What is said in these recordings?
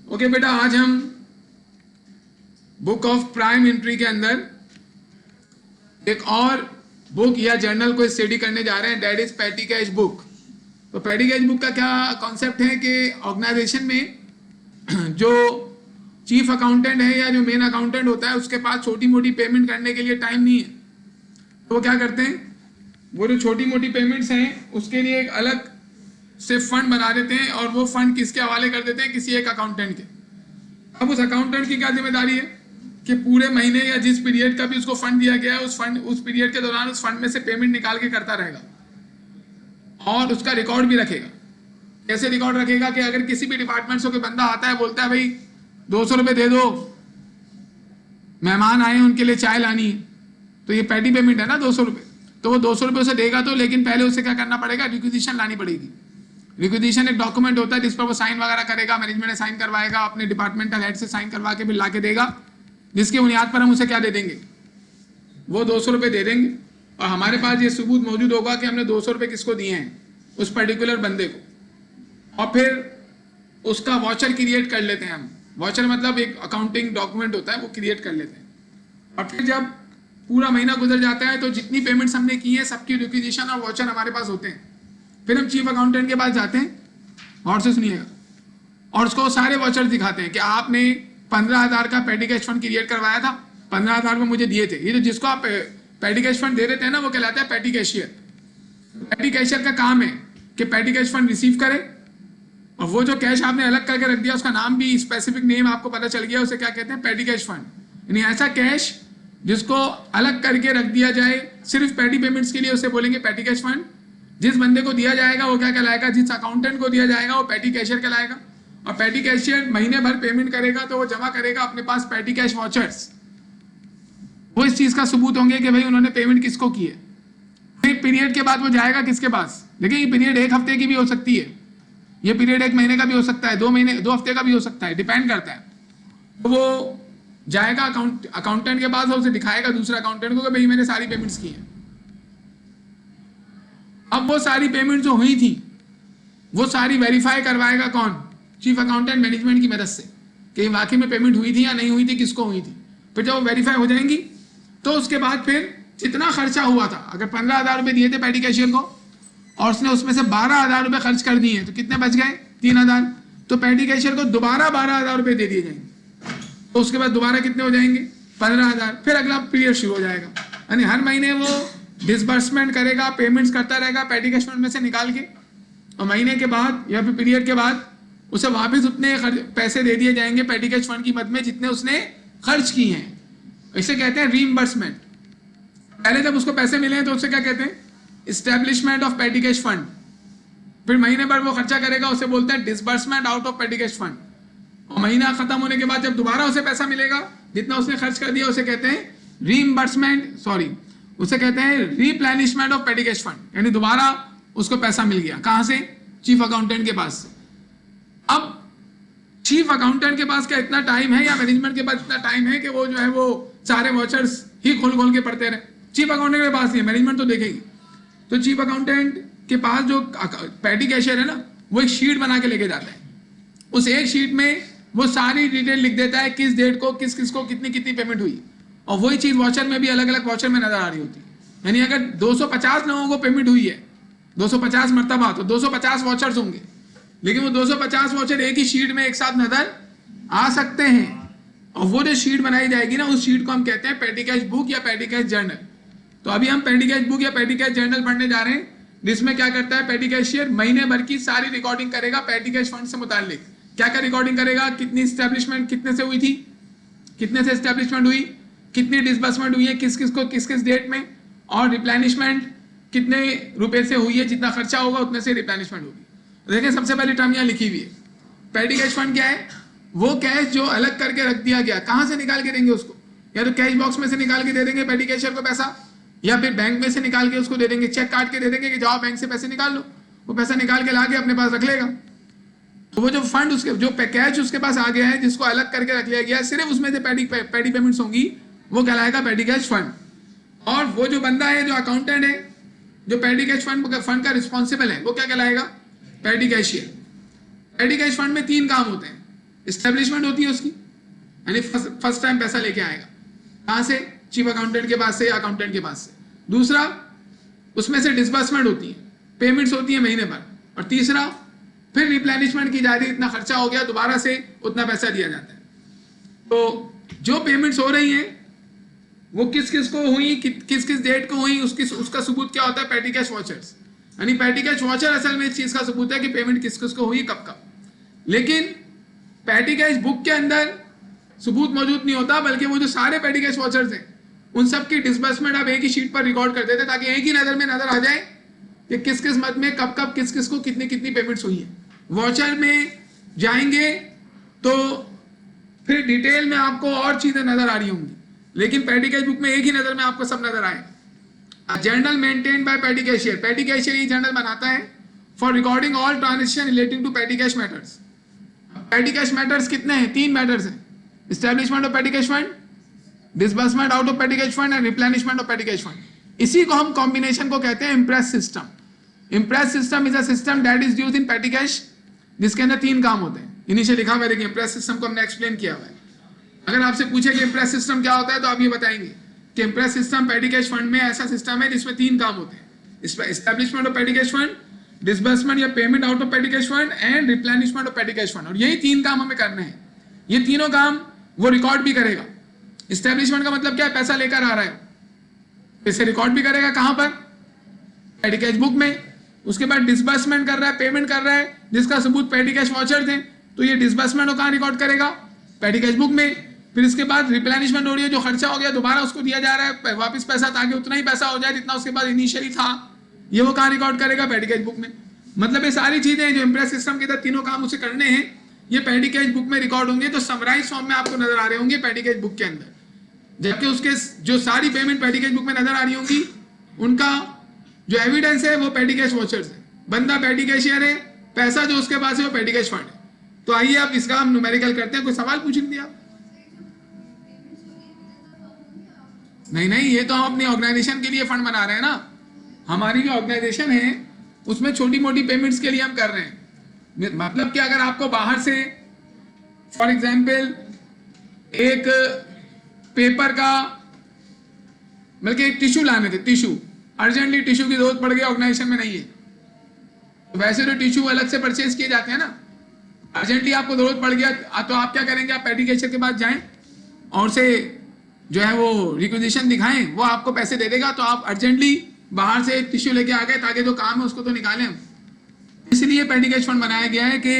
Okay बेटा, आज हम बुक ऑफ प्राइम एंट्री के अंदर एक और बुक या जर्नल को स्टडी करने जा रहे हैं, दैट इज पेटी कैश बुक। तो पेटी कैश बुक का क्या कॉन्सेप्ट है कि ऑर्गेनाइजेशन में जो चीफ अकाउंटेंट है या जो मेन अकाउंटेंट होता है उसके पास छोटी मोटी पेमेंट करने के लिए टाइम नहीं है, तो वो क्या करते हैं, वो जो छोटी मोटी पेमेंट्स हैं उसके लिए एक अलग से फंड बना देते हैं और वो फंड किसके हवाले कर देते हैं, किसी एक अकाउंटेंट के। अब उस अकाउंटेंट की क्या जिम्मेदारी है कि पूरे महीने या जिस पीरियड का भी उसको फंड दिया गया है उस पीरियड के दौरान उस फंड में से पेमेंट निकाल के करता रहेगा और उसका रिकॉर्ड भी रखेगा। कैसे रिकॉर्ड रखेगा कि अगर किसी भी डिपार्टमेंट से कोई बंदा आता है, बोलता है भाई 200 रुपये दे दो, मेहमान आए उनके लिए चाय लानी है, तो ये पेटी पेमेंट है ना 200 रुपये, तो वो 200 रुपये उसे देगा तो, लेकिन पहले उसे क्या करना पड़ेगा, रिक्विजिशन लानी पड़ेगी। रिक्विजिशन एक डॉक्यूमेंट होता है जिस पर वो साइन वगैरह करेगा, मैनेजमेंट ने साइन करवाएगा, अपने डिपार्टमेंटल हेड से साइन करवा के बिल ला के देगा, जिसकी बुनियाद पर हम उसे क्या दे देंगे, वो 200 रुपये दे देंगे और हमारे पास ये सबूत मौजूद होगा कि हमने 200 रुपये किसको दिए हैं, उस पर्टिकुलर बंदे को। और फिर उसका वॉचर क्रिएट कर लेते हैं हम। वॉचर मतलब एक अकाउंटिंग डॉक्यूमेंट होता है, वो क्रिएट कर लेते हैं। और फिर जब पूरा महीना गुजर जाता है तो जितनी पेमेंट्स हमने की है सबकी रिक्विजिशन और वॉचर हमारे पास होते हैं। फिर हम चीफ अकाउंटेंट के पास जाते हैं, और से सुनिएगा, और उसको सारे वॉचर दिखाते हैं कि आपने 15,000 का पेटी कैश फंड क्रिएट करवाया था, 15,000 में मुझे दिए थे। ये जो जिसको आप पेटी कैश फंड दे देते हैं ना, वो कहलाता है पेटी कैशियर। पेटी कैशियर का काम है कि पेटी कैश फंड रिसीव करे और वो जो कैश आपने अलग करके रख दिया उसका नाम भी, स्पेसिफिक नेम आपको पता चल गया, उसे क्या कहते हैं, पेटी कैश फंड। यानी ऐसा कैश जिसको अलग करके रख दिया जाए सिर्फ पेटी पेमेंट्स के लिए, उसे बोलेंगे पेटी कैश फंड। जिस बंदे को दिया जाएगा वो क्या कहलाएगा, जिस अकाउंटेंट को दिया जाएगा वो पेटी कैशियर कहलाएगा। और पेटी कैशियर महीने भर पेमेंट करेगा तो वो जमा करेगा अपने पास पेटी कैश वॉचर्स। वो इस चीज का सबूत होंगे कि भाई उन्होंने पेमेंट किसको की है। फिर पीरियड के बाद वो जाएगा किसके पास, देखिए ये पीरियड 1 हफ्ते की भी हो सकती है, ये पीरियड 1 महीने का भी हो सकता है, 2 महीने 2 हफ्ते का भी हो सकता है, डिपेंड करता है। तो वो जाएगा अकाउंटेंट के पास और उसे दिखाएगा दूसरे अकाउंटेंट को कि भाई मैंने सारी पेमेंट्स की हैं। अब वो सारी पेमेंट जो हुई थी वो सारी वेरीफाई करवाएगा कौन, चीफ अकाउंटेंट मैनेजमेंट की मदद से, कि वाकई में पेमेंट हुई थी या नहीं हुई थी, किसको हुई थी। फिर जब वो वेरीफाई हो जाएंगी तो उसके बाद फिर जितना खर्चा हुआ था, अगर 15,000 रुपये दिए थे पेटी कैशियर को और उसने उसमें से 12,000 रुपये खर्च कर दिए तो कितने बच गए, 3,000। तो पेटी कैशियर को दोबारा 12,000 रुपये दे दिए जाएंगे, तो उसके बाद दोबारा कितने हो जाएंगे, 15,000। फिर अगला पीरियड शुरू हो जाएगा, यानी हर महीने वो डिसबर्समेंट करेगा, पेमेंट्स करता रहेगा पेटी कैश फंड में से निकाल के, और महीने के बाद या फिर पीरियड के बाद उसे वापस उतने पैसे दे दिए जाएंगे पेटी कैश फंड की मद में जितने उसने खर्च किए हैं। इसे कहते हैं रीइंबर्समेंट। पहले जब उसको पैसे मिले हैं तो उसे क्या कहते हैं, establishment of petty cash fund. फिर महीने भर वो खर्चा करेगा, उसे बोलते हैं disbursement out of petty cash fund. और महीना खत्म होने के बाद जब दोबारा उसे पैसा मिलेगा जितना उसने खर्च कर दिया, उसे कहते हैं रीइंबर्समेंट, सॉरी उसे कहते हैं replenishment of petty cash fund. यानी दोबारा उसको पैसा मिल गया, कहां से, चीफ अकाउंटेंट के पास से। अब चीफ अकाउंटेंट के पास क्या इतना टाइम है या मैनेजमेंट के पास इतना टाइम है कि वो जो है वो सारे वॉचर्स ही खोल खोल के पढ़ते रहे। चीफ अकाउंटेंट के पास नहीं है, मैनेजमेंट तो देखेगी। तो चीफ अकाउंटेंट के पास जो पेटी कैशियर है ना, वो एक शीट बना के लेके जाता है। उस एक शीट में वो सारी डिटेल लिख देता है, किस डेट को किस किस को कितनी कितनी पेमेंट हुई। और वही चीज वॉचर में भी अलग अलग वॉचर में नजर आ रही होती है। यानी अगर 250 लोगों को पेमेंट हुई है 250 मरतबा, तो 250 वॉचर्स होंगे, लेकिन वो 250 वॉचर एक ही शीट में एक साथ नजर आ सकते हैं। और वो जो शीट बनाई जाएगी ना, उस शीट को हम कहते हैं पेटी कैश बुक या पेटी कैश जर्नल। तो अभी हम पेटी कैश बुक या पेटी कैश जर्नल पढ़ने जा रहे हैं, जिसमें क्या करता है पेटी कैशियर, महीने भर की सारी रिकॉर्डिंग करेगा पेटी कैश फंड से मुताल्लिक। क्या क्या रिकॉर्डिंग करेगा, कितनी एस्टेब्लिशमेंट कितने से हुई थी, कितने से एस्टेब्लिशमेंट हुई, कितनी डिसबर्समेंट हुई है किस किस को किस किस डेट में, और रिप्लेनिशमेंट कितने रुपए से हुई है, जितना खर्चा होगा उतने से रिप्लेनिशमेंट होगी। देखिए सबसे पहली टर्म यहाँ लिखी हुई है, पेटी कैश फंड क्या है, वो कैश जो अलग करके रख दिया गया। कहां से निकाल के देंगे उसको, या तो कैश बॉक्स में से निकाल के दे देंगे पेटी कैशियर को पैसा, या फिर बैंक में से निकाल के उसको दे देंगे, चेक काट के दे देंगे कि जाओ बैंक से पैसे निकाल लो। वो पैसा निकाल के ला के अपने पास रख लेगा। तो वो जो फंड उसके जो कैश उसके पास आ गया है, जिसको अलग करके रख लिया गया है, सिर्फ उसमें से पेटी पेमेंट्स होंगी, वो कहलाएगा पेटी कैश फंड। और वो जो बंदा है, जो अकाउंटेंट है, जो पेटी कैश फंड का रिस्पॉन्सिबल है, वो क्या कहलाएगा, पेटी कैशियर। पेटी कैश फंड में 3 काम होते हैं। एस्टेब्लिशमेंट होती है उसकी, यानी फर्स्ट टाइम पैसा लेके आएगा। कहाँ से? चीफ अकाउंटेंट के पास से या अकाउंटेंट के पास से। दूसरा, उसमें से डिसबर्समेंट होती है, पेमेंट्स होती है महीने भर। और तीसरा, फिर रिप्लेनिशमेंट की जाती है, इतना खर्चा हो गया दोबारा से उतना पैसा दिया जाता है। तो जो पेमेंट्स हो रही हैं वो किस किस को हुई, किस किस डेट को हुई, उसका सबूत क्या होता है? पेटी कैश वॉचर्स। यानी पेटी कैश वॉचर असल में इस चीज का सबूत है कि पेमेंट किस किस को हुई, कब कब। लेकिन पेटी कैश बुक के अंदर सबूत मौजूद नहीं होता, बल्कि वो जो सारे पेटी कैश वॉचर्स हैं उन सब की डिसबर्समेंट आप एक ही शीट पर रिकॉर्ड कर देते, ताकि एक ही नजर में नजर आ जाए कि किस किस मद में कब कब किस किस को कितनी कितनी पेमेंट्स हुई है। वॉचर में जाएंगे तो फिर डिटेल में आपको और चीजें नजर आ रही होंगी, लेकिन पेटी कैश बुक में एक ही नजर में आपको सब नजर आएगा। Journal maintain by petty cashier, petty cashier ये जर्नल बनाता है for recording all transaction relating to petty cash matters. Petty cash matters कितने हैं? 3 मैटर्स हैं, establishment of petty cash fund, disbursement out of petty cash fund and replenishment of petty cash fund. इसी को हम combination को कहते हैं imprest system. Imprest system is a system that is used in petty cash, जिसके अंदर 3 काम होते हैं। नीचे लिखा हुआ है, इम्प्रेस सिस्टम को हमने एक्सप्लेन किया हुआ है। अगर आपसे पूछे कि इम्प्रेस सिस्टम क्या होता है तो आप ये बताएंगे कि इम्प्रेस सिस्टम पेटी कैश फंड में ऐसा सिस्टम है जिसमें 3 काम होते हैं, इसमें establishment of petty cash fund, disbursement या payment out of petty cash fund and replenishment of petty cash fund. और यही 3 काम हमें करने हैं। ये तीनों काम वो रिकॉर्ड भी करेगा। एस्टेब्लिशमेंट का मतलब क्या है? पैसा लेकर आ रहा है, इसे रिकॉर्ड भी करेगा। कहां पर? पेटी कैश बुक में। उसके बाद डिसबर्समेंट कर रहा है, पेमेंट कर रहा है, जिसका सबूत पेटी कैश वॉचर थे, तो ये डिसबर्समेंट कहां रिकॉर्ड करेगा? पेटी कैश बुक में। फिर इसके बाद रिप्लेनिशमेंट हो रही है, जो खर्चा हो गया दोबारा उसको दिया जा रहा है वापस पैसा, ताकि उतना ही पैसा हो जाए जितना उसके बाद इनिशियली था, ये वो कहां रिकॉर्ड करेगा? पेटी कैश बुक में। मतलब ये सारी चीजें जो इम्प्रेस सिस्टम के तहत तीनों काम उसे करने हैं, ये पेटी कैश बुक में रिकॉर्ड होंगे। तो समराइज फॉर्म में आपको नजर आ रहे होंगे पेटी कैश बुक के अंदर, जबकि उसके जो सारी पेमेंट पेटी कैश बुक में नजर आ रही होंगी, उनका जो एविडेंस है वो पेटी कैश वॉचर्स है। बंदा पेटी कैशियर है, पैसा जो उसके पास है वो पेटी कैश फंड है। तो आइए आप इसका हम न्यूमेरिकल करते हैं। कोई सवाल पूछेंगे आप? नहीं, ये तो हम अपनी ऑर्गेनाइजेशन के लिए फंड बना रहे हैं ना। हमारी जो ऑर्गेनाइजेशन है उसमें छोटी मोटी पेमेंट्स के लिए हम कर रहे हैं। मतलब कि अगर आपको बाहर से फॉर एग्जाम्पल एक पेपर का बल्कि एक टिश्यू लाने थे, टिश्यू अर्जेंटली टिश्यू की जरूरत पड़ गई, ऑर्गेनाइजेशन में नहीं है, तो वैसे तो टिश्यू अलग से परचेज किए जाते हैं ना। अर्जेंटली आपको जरूरत पड़ गया तो आप क्या करेंगे? आप पेटी कैशियर के पास जाएं और से जो है वो रिक्विजिशन दिखाएं, वो आपको पैसे दे देगा। तो आप अर्जेंटली बाहर से एक टिश्यू लेके आ गए ताकि जो काम है उसको तो निकालें हम। इसलिए पेटी कैश फंड बनाया गया है कि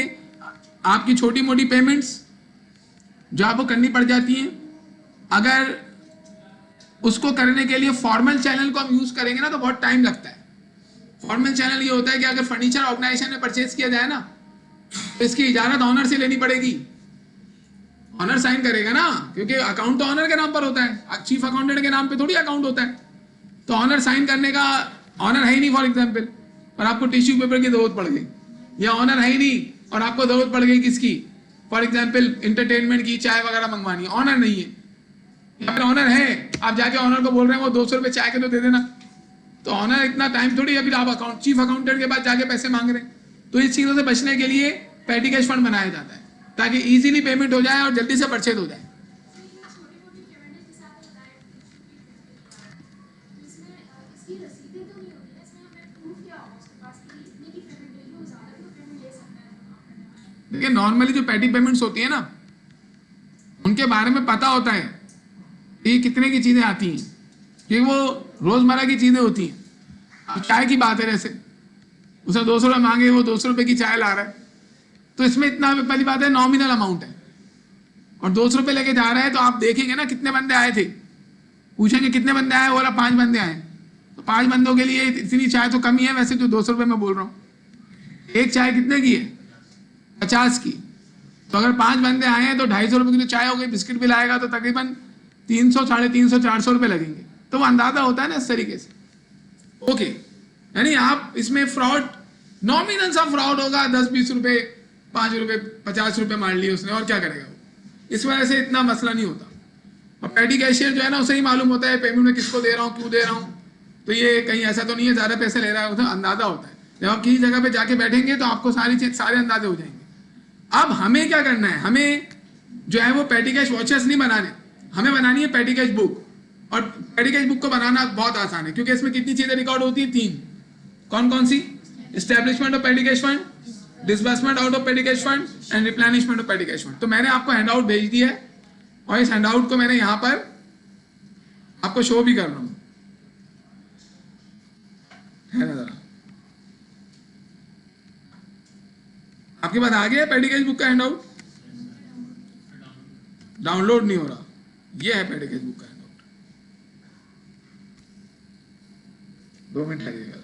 आपकी छोटी मोटी पेमेंट्स जो आपको करनी पड़ जाती हैं, अगर उसको करने के लिए फॉर्मल चैनल को हम यूज करेंगे ना तो बहुत टाइम लगता है। फॉर्मल चैनल ये होता है कि अगर फर्नीचर ऑर्गेनाइजेशन में परचेज किया जाए ना तो इसकी इजाजत ऑनर से लेनी पड़ेगी। ऑनर साइन करेगा ना, क्योंकि अकाउंट तो ऑनर के नाम पर होता है, चीफ अकाउंटेंट के नाम पे थोड़ी अकाउंट होता है। तो ऑनर साइन करने का, ऑनर है ही नहीं फॉर एग्जाम्पल, और आपको टिश्यू पेपर की जरूरत पड़ गई, या ऑनर है ही नहीं और आपको जरूरत पड़ गई किसकी? फॉर एग्जाम्पल इंटरटेनमेंट की, चाय वगैरह मंगवानी है, ऑनर नहीं है। या फिर ऑनर है, आप जाके ऑनर को बोल रहे हैं वो 200 रुपये चाय के तो दे देना, तो ऑनर इतना टाइम थोड़ी, अभी आप अकाउंट चीफ अकाउंटेंट के पास जाके पैसे मांग रहे हैं। तो इस चीज़ों से बचने के लिए पेटी कैश फंड बनाया जाता है ताकि इजीली पेमेंट हो जाए और जल्दी से परचेज हो जाए। देखिए नॉर्मली जो पेटी पेमेंट्स होती है ना उनके बारे में पता होता है कि कितने की चीजें आती हैं, कि वो रोजमर्रा की चीजें होती हैं। अब चाय की बात है, जैसे उसे 200 रुपये मांगे, वो 200 रुपये की चाय ला रहा है, तो इसमें इतना पहली बात है नॉमिनल अमाउंट है, और 200 रुपये लेके जा रहा है। तो आप देखेंगे ना कितने बंदे आए थे, पूछेंगे कितने बंदे आए, बोला 5 बंदे आए, तो 5 बंदों के लिए इतनी चाय तो कम ही है वैसे जो 200 रुपये मैं बोल रहा हूँ। एक चाय कितने की है? 50 की। तो अगर 5 बंदे आए हैं तो 250 रुपये की तो चाय हो गई, बिस्किट भी लाएगा तो तकरीबन 300, 350, 400 रुपये लगेंगे। तो वो अंदाजा होता है ना इस तरीके से। ओके, यानी आप इसमें फ्रॉड, नॉमिनल सा फ्रॉड होगा, 10-20 रुपये, 5 रुपये, 50 रुपये मान लिए उसने, और क्या करेगा वो। इस वजह से इतना मसला नहीं होता। और पेटी कैशियर जो है ना उसे ही मालूम होता है पेमेंट में किसको दे रहा हूँ, क्यों दे रहा हूँ, तो ये कहीं ऐसा तो नहीं है ज़्यादा पैसे ले रहा है, उसे अंदाजा होता है। जब आप किसी जगह पे जाके बैठेंगे तो आपको सारी चीज, सारे अंदाजे हो जाएंगे। अब हमें क्या करना है, हमें जो है वो पेटी कैश वॉचेस नहीं बनाने, हमें बनानी है पेटी कैश बुक। और पेटी कैश बुक को बनाना बहुत आसान है, क्योंकि इसमें कितनी चीजें रिकॉर्ड होती है, 3। कौन कौन सी? Establishment of petty cash fund, disbursement out of petty cash fund and replenishment of petty cash fund. तो मैंने आपको हैंडआउट भेज दिया है और इस हैंडआउट को मैंने यहां पर आपको शो भी कर रहा हूं, है ना? जरा आपके पास आ गया पेटी कैश बुक का हैंडआउट? डाउनलोड नहीं हो रहा, ये है पेटी कैश बुक का हैंडआउट। 2 मिनट लगेगा।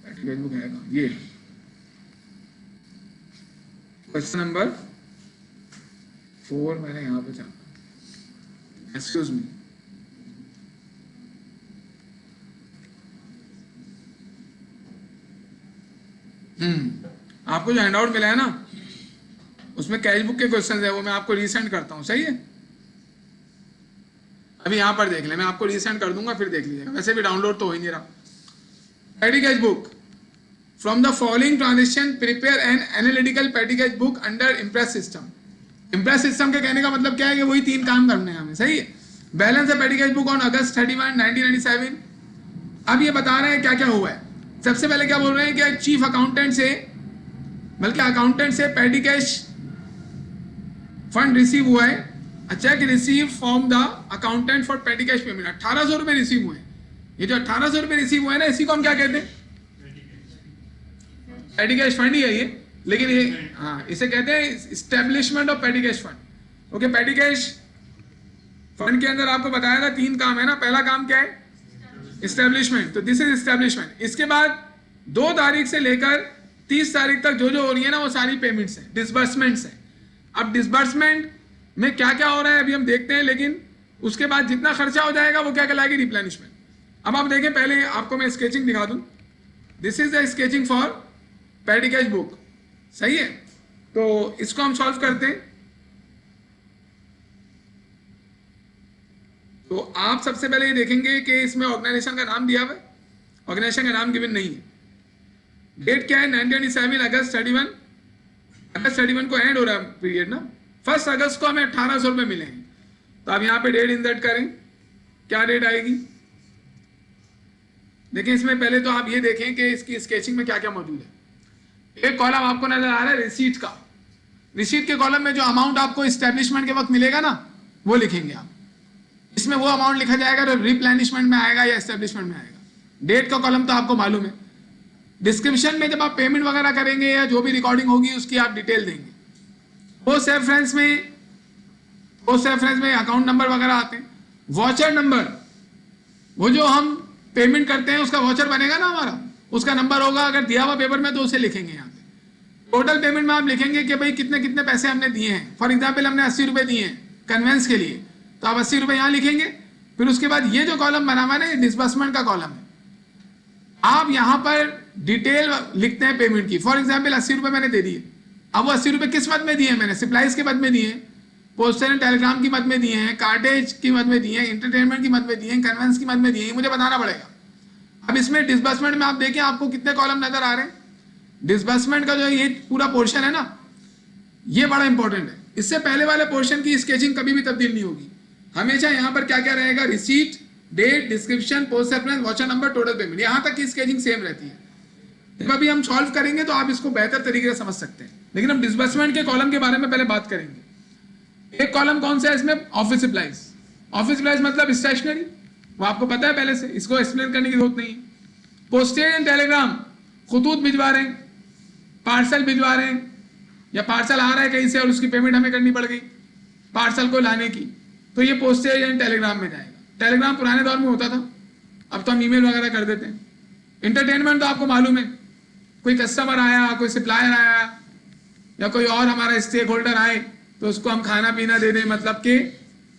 पेटी कैश बुक है कहाँ? ये क्वेश्चन नंबर 4 मैंने यहां पे चाहा, एक्सक्यूज मी। आपको जो हैंडआउट मिला है ना, उसमें कैश बुक के क्वेश्चन है, वो मैं आपको रीसेंड करता हूं, सही है? अभी यहां पर देख ले, मैं आपको रीसेंड कर दूंगा, फिर देख लीजिएगा। वैसे भी डाउनलोड तो हो ही नहीं रहा। पेटी cash book, from the following transaction prepare an analytical petty cash book under impress system. Imprest system के कहने का मतलब क्या है कि वही 3 काम करने हैं हमें, सही है? बैलेंस है पेटी कैश बुक ऑन अगस्त 31, 1997। अब ये बता रहे हैं क्या क्या हुआ है। सबसे पहले क्या बोल रहे हैं कि चीफ अकाउंटेंट से, बल्कि अकाउंटेंट से पेटी कैश फंड रिसीव हुआ है, check receive from the accountant for पेटी कैश पेमेंट। 1800 रुपए रिसीव हुए। ये जो 1800 रुपए रिसीव हुए ना, इसी को हम क्या कहते हैं? पेटी कैश फंड ही है ये, लेकिन ये हाँ, इसे कहते हैं establishment of petty cash fund. Okay, पेटी कैश फंड के अंदर आपको बताया था 3 काम है ना। पहला काम क्या है? इस्टेब्लिशमेंट। तो दिस इज इस्टेब्लिशमेंट। इसके बाद 2 तारीख से लेकर 30 तारीख तक जो हो रही है ना, वो सारी पेमेंट्स है, डिसबर्समेंट्स है। अब डिसबर्समेंट में क्या क्या हो रहा है अभी हम देखते हैं, लेकिन उसके बाद जितना खर्चा हो जाएगा वो क्या कहलाएगी? रिप्लेनिशमेंट। अब आप देखें, पहले आपको मैं स्केचिंग दिखा दूं। This is the sketching for पेटी कैश बुक, सही है? तो इसको हम सॉल्व करते हैं। तो आप सबसे पहले ये देखेंगे कि इसमें ऑर्गेनाइजेशन का नाम दिया हुआ है, ऑर्गेनाइजेशन का नाम गिवन नहीं है। डेट क्या है? 1997 अगस्त 31। अगस्त 31 को एंड हो रहा है पीरियड ना। 1 अगस्त को हमें 1800 रुपए मिले हैं। तो आप यहाँ पे डेट इंसर्ट करें, क्या डेट आएगी? देखिए, इसमें पहले तो आप ये देखें कि इसकी स्केचिंग में क्या क्या मौजूद है। एक कॉलम आपको नजर आ रहा है रिसीट का। रिसीट के कॉलम में जो अमाउंट आपको एस्टेब्लिशमेंट के वक्त मिलेगा ना, वो लिखेंगे आप। इसमें वो अमाउंट लिखा जाएगा जो रिप्लेनिशमेंट में आएगा या एस्टेब्लिशमेंट में आएगा। डेट का कॉलम तो आपको मालूम है। डिस्क्रिप्शन में जब आप पेमेंट वगैरह करेंगे या जो भी रिकॉर्डिंग होगी उसकी आप डिटेल देंगे। पोस्ट रेफरेंस में अकाउंट नंबर वगैरह आते हैं। वॉचर नंबर, वो जो हम पेमेंट करते हैं उसका वॉचर बनेगा ना हमारा, उसका नंबर होगा। अगर दिया हुआ पेपर में तो उसे लिखेंगे यहाँ पे। टोटल पेमेंट में आप लिखेंगे कि भाई कितने कितने पैसे हमने दिए हैं। फॉर एग्जाम्पल हमने 80 रुपए दिए हैं कन्वेंस के लिए, तो आप 80 रुपए यहाँ लिखेंगे। फिर उसके बाद ये जो कॉलम बना हुआ है ना, डिसबर्समेंट का कॉलम है। आप यहाँ पर डिटेल लिखते हैं पेमेंट की। फॉर एग्जाम्पल 80 रुपए मैंने दे दिए। अब वो 80 रुपए किस मद में दिए हैं? मैंने सप्लाईज के मद में दिए हैं, पोस्टल एंड टेलीग्राम की मद में दिए हैं, कार्टेज की मद में दिए हैं, इंटरटेनमेंट की मद में दिए हैं, कन्वेंस की मद में दिए हैं। मुझे बताना पड़ेगा। अब इसमें डिसबर्समेंट में आप देखें आपको कितने कॉलम नजर आ रहे हैं। डिसबर्समेंट का जो ये पूरा पोर्शन है ना, ये बड़ा इंपॉर्टेंट है। इससे पहले वाले पोर्शन की स्केचिंग कभी भी तब्दील नहीं होगी। हमेशा यहाँ पर क्या क्या रहेगा? Receipt, date, description, post reference, voucher number, total payment, यहाँ तक की स्केचिंग सेम रहती है। जब अभी हम सॉल्व करेंगे तो आप इसको बेहतर तरीके से समझ सकते हैं। लेकिन हम डिसबर्समेंट के कॉलम के बारे में पहले बात करेंगे। एक कॉलम कौन सा है इसमें? Office supplies. ऑफिस सप्लाईज मतलब स्टेशनरी, वो आपको पता है पहले से, इसको एक्सप्लेन करने की जरूरत नहीं। पोस्टेज एंड टेलीग्राम, खतूत भिजवा रहे हैं, पार्सल भिजवा रहे हैं, या पार्सल आ रहा है कहीं से और उसकी पेमेंट हमें करनी पड़ गई पार्सल को लाने की, तो ये पोस्टेज एंड टेलीग्राम में जाएगा। टेलीग्राम पुराने दौर में होता था, अब तो हम ईमेल वगैरह कर देते हैं। इंटरटेनमेंट तो आपको मालूम है, कोई कस्टमर आया, कोई सप्लायर आया, या कोई और हमारा स्टेक होल्डर आए तो उसको हम खाना पीना दे दें, मतलब कि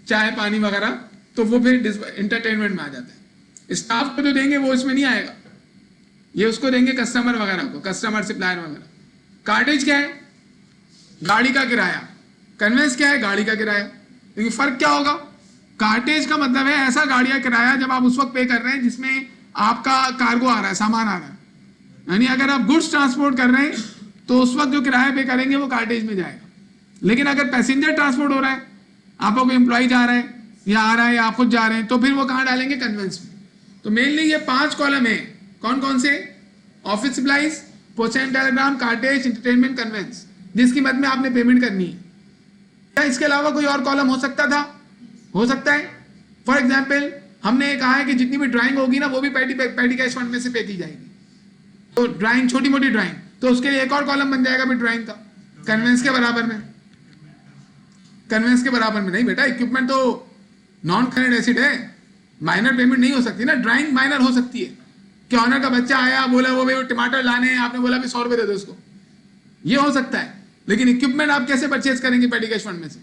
चाय पानी वगैरह, तो वो फिर इंटरटेनमेंट में आ जाता है। स्टाफ को जो देंगे वो इसमें नहीं आएगा, ये उसको देंगे कस्टमर वगैरह को, कस्टमर सप्लायर वगैरह। कार्टेज क्या है? गाड़ी का किराया। कन्वेंस क्या है? गाड़ी का किराया। लेकिन फर्क क्या होगा? कार्टेज का मतलब है ऐसा गाड़ी का किराया जब आप उस वक्त पे कर रहे हैं जिसमें आपका कार्गो आ रहा है, सामान आ रहा है। यानी अगर आप गुड्स ट्रांसपोर्ट कर रहे हैं तो उस वक्त जो किराया पे करेंगे वो कार्टेज में जाएगा। लेकिन अगर पैसेंजर ट्रांसपोर्ट हो रहा है, आपको कोई एम्प्लॉय जा रहा है या आ रहा है या आप खुद जा रहे हैं, तो फिर वो कहाँ डालेंगे? कन्वेंस में। तो मेनली ये 5 कॉलम है। कौन कौन से? Office supplies, post and telegram, cartage, entertainment, conveyance, जिसकी मद में आपने पेमेंट करनी है। क्या इसके अलावा कोई और कॉलम हो सकता था? हो सकता है। फॉर एग्जाम्पल हमने कहा है कि जितनी भी ड्राइंग होगी ना वो भी पैडी कैश फंड में से पे की जाएगी। तो ड्राइंग, छोटी मोटी ड्राइंग, तो उसके लिए एक और कॉलम बन जाएगा भी ड्राइंग का, कन्वेंस के बराबर में। कन्वेंस के बराबर में नहीं बेटा, इक्विपमेंट तो नॉन करंट एसिड है, माइनर पेमेंट नहीं हो सकती ना। ड्राइंग माइनर हो सकती है कि ऑनर का बच्चा आया, बोला वो भाई टमाटर लाने हैं, आपने बोला भी 100 रुपये दे दो उसको, ये हो सकता है। लेकिन इक्विपमेंट आप कैसे परचेज करेंगे पैडी कैश फंड में से?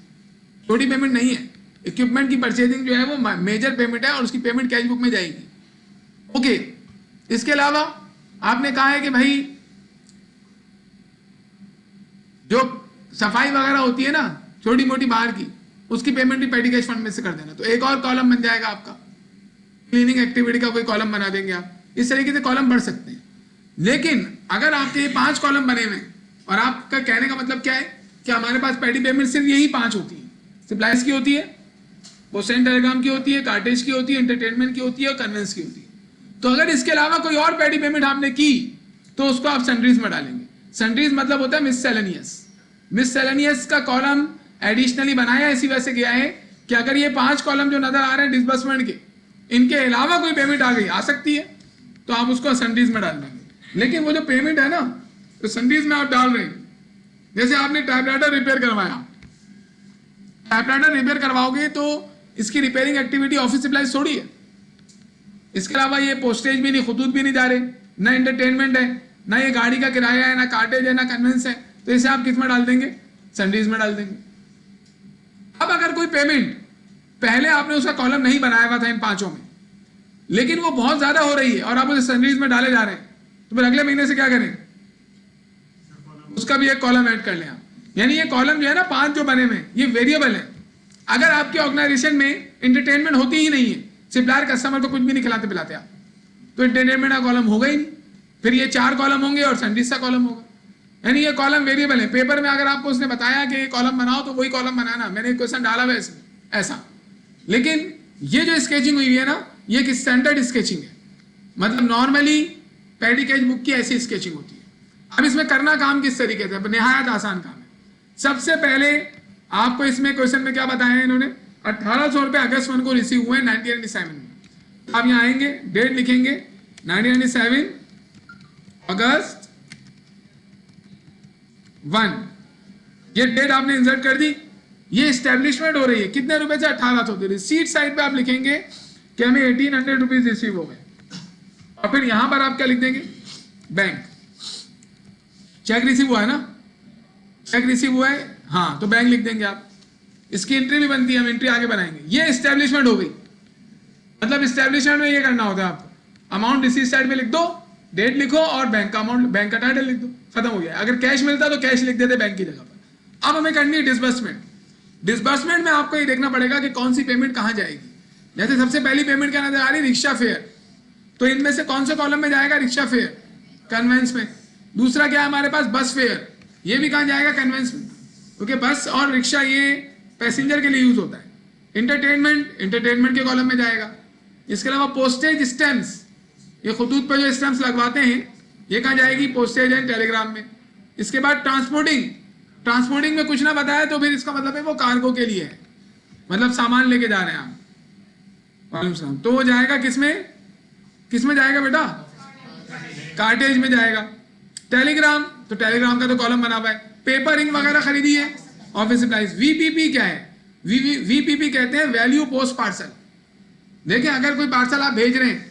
छोटी पेमेंट नहीं है। इक्विपमेंट की परचेजिंग जो है वो मेजर पेमेंट है और उसकी पेमेंट कैश बुक में जाएगी। ओके, इसके अलावा आपने कहा है कि भाई जो सफाई वगैरह होती है ना छोटी मोटी बाहर की, उसकी पेमेंट भी पैडी कैश फंड में से कर देना। तो एक और कॉलम बन जाएगा आपका, क्लीनिंग एक्टिविटी का कोई कॉलम बना देंगे आप। इस तरीके से कॉलम बढ़ सकते हैं। लेकिन अगर आपके ये 5 कॉलम बने हुए और आपका कहने का मतलब क्या है कि हमारे पास पैडी पेमेंट सिर्फ यही 5 होती है, सप्लाईज की होती है, पोस्ट एंड टेलीग्राम की होती है, कार्टेज की होती है, एंटरटेनमेंट की होती है और कन्वेंस की होती है। तो अगर इसके अलावा कोई और पैडी पेमेंट आपने की तो उसको आप सन्ड्रीज में डालेंगे। सन्ड्रीज मतलब होता है मिससेलेनियस। मिससेलेनियस का कॉलम एडिशनली बनाया इसी वजह से गया है कि अगर ये 5 कॉलम जो नजर आ रहे हैं डिसबर्समेंट के, इनके अलावा कोई पेमेंट आ गई, आ सकती है, तो आप उसको सन्ड्रीज में डाल देंगे। लेकिन वो जो पेमेंट है ना, तो सन्ड्रीज में आप डाल रहे हैं। जैसे आपने टाइपराइटर रिपेयर करवाया, टाइपराइटर रिपेयर करवाओगे तो इसकी रिपेयरिंग एक्टिविटी ऑफिस सप्लाईज थोड़ी है। इसके अलावा ये पोस्टेज भी नहीं, खतूत भी नहीं जा रहे, ना एंटरटेनमेंट है, ना ये गाड़ी का किराया है, ना कार्टेज है, ना कन्वेंस है। तो इसे आप किस में डाल देंगे? सन्ड्रीज में डाल देंगे। अब अगर कोई पेमेंट पहले आपने उसका कॉलम नहीं बनाया हुआ था इन 5 में, लेकिन वो बहुत ज्यादा हो रही है और आप उसे सन्ड्रीज में डाले जा रहे हैं, तो फिर अगले महीने से क्या करें? उसका भी एक कॉलम ऐड कर लें आप। यानी ये कॉलम जो है ना 5 जो बने हुए हैं, ये वेरिएबल है। अगर आपके ऑर्गेनाइजेशन में एंटरटेनमेंट होती ही नहीं है, सप्लायर कस्टमर को कुछ भी नहीं खिलाते पिलाते आप, तो एंटरटेनमेंट का कॉलम होगा ही नहीं। फिर ये 4 कॉलम होंगे और सन्ड्रीज का कॉलम होगा। यानी ये कॉलम वेरिएबल है। पेपर में अगर आपको उसने बताया कि ये कॉलम बनाओ तो वही कॉलम बनाना, मैंने क्वेश्चन डाला हुआ है ऐसा। लेकिन ये जो स्केचिंग हुई है ना, ये एक स्टैंडर्ड स्केचिंग है। मतलब नॉर्मली पैडी कैश बुक की ऐसी स्केचिंग होती है। अब इसमें करना काम किस तरीके से? निहायत आसान काम है। सबसे पहले आपको इसमें क्वेश्चन में क्या बताया है इन्होंने? 1800 रुपये अगस्त 1 को रिसीव हुए 1997 में। आप यहाँ आएंगे, डेट लिखेंगे 1997 अगस्त 1, ये डेट आपने इंसर्ट कर दी। ये एस्टेब्लिशमेंट हो रही है कितने रुपए से? 1800। रिसीट साइड पे आप लिखेंगे कि हमें 1800 रुपीज रिसीव हो गए, और फिर यहां पर आप क्या लिख देंगे? बैंक। चेक रिसीव हुआ है ना, चेक रिसीव हुआ है, हाँ, तो बैंक लिख देंगे आप। इसकी एंट्री भी बनती है, हम एंट्री आगे बनाएंगे। ये एस्टेब्लिशमेंट हो गई। मतलब एस्टेब्लिशमेंट में ये करना होता है आपको, अमाउंट रिसीट साइड पे लिख दो, डेट लिखो और बैंक का अमाउंट, बैंक का टाइटल लिख दो, खत्म हो गया। अगर कैश मिलता तो कैश लिख देते बैंक की जगह पर। अब हमें करनी है डिसबर्समेंट। डिसबर्समेंट में आपको ये देखना पड़ेगा कि कौन सी पेमेंट कहाँ जाएगी। जैसे सबसे पहली पेमेंट क्या नजर आ रही? Rickshaw fair. तो इनमें से कौन से कॉलम में जाएगा? रिक्शा फेयर, कन्वेंस में। दूसरा क्या है हमारे पास? बस फेयर। ये भी कहाँ जाएगा? कन्वेंस में, क्योंकि बस और रिक्शा ये पैसेंजर के लिए यूज होता है। एंटरटेनमेंट, एंटरटेनमेंट के कॉलम में जाएगा। इसके अलावा पोस्टेज स्टैम्प्स, ये खतूत पर जो स्टैम्प्स लगवाते हैं, ये कहाँ जाएगी? पोस्टेज एंड टेलीग्राम में। इसके बाद ट्रांसपोर्टिंग, ट्रांसपोर्टिंग में कुछ ना बताया तो फिर इसका मतलब है वो कार्गो के लिए है, मतलब सामान लेके जा रहे हैं आप। तो वो जाएगा किसमें? किसमें जाएगा बेटा? कार्टेज में जाएगा। टेलीग्राम, तो टेलीग्राम का तो कॉलम बना हुआ है। पेपर इंक वगैरह खरीदी है, ऑफिस सप्लाईज। वीपीपी क्या है? वीपीपी कहते हैं वैल्यू पोस्ट पार्सल। देखिए अगर कोई पार्सल आप भेज रहे हैं,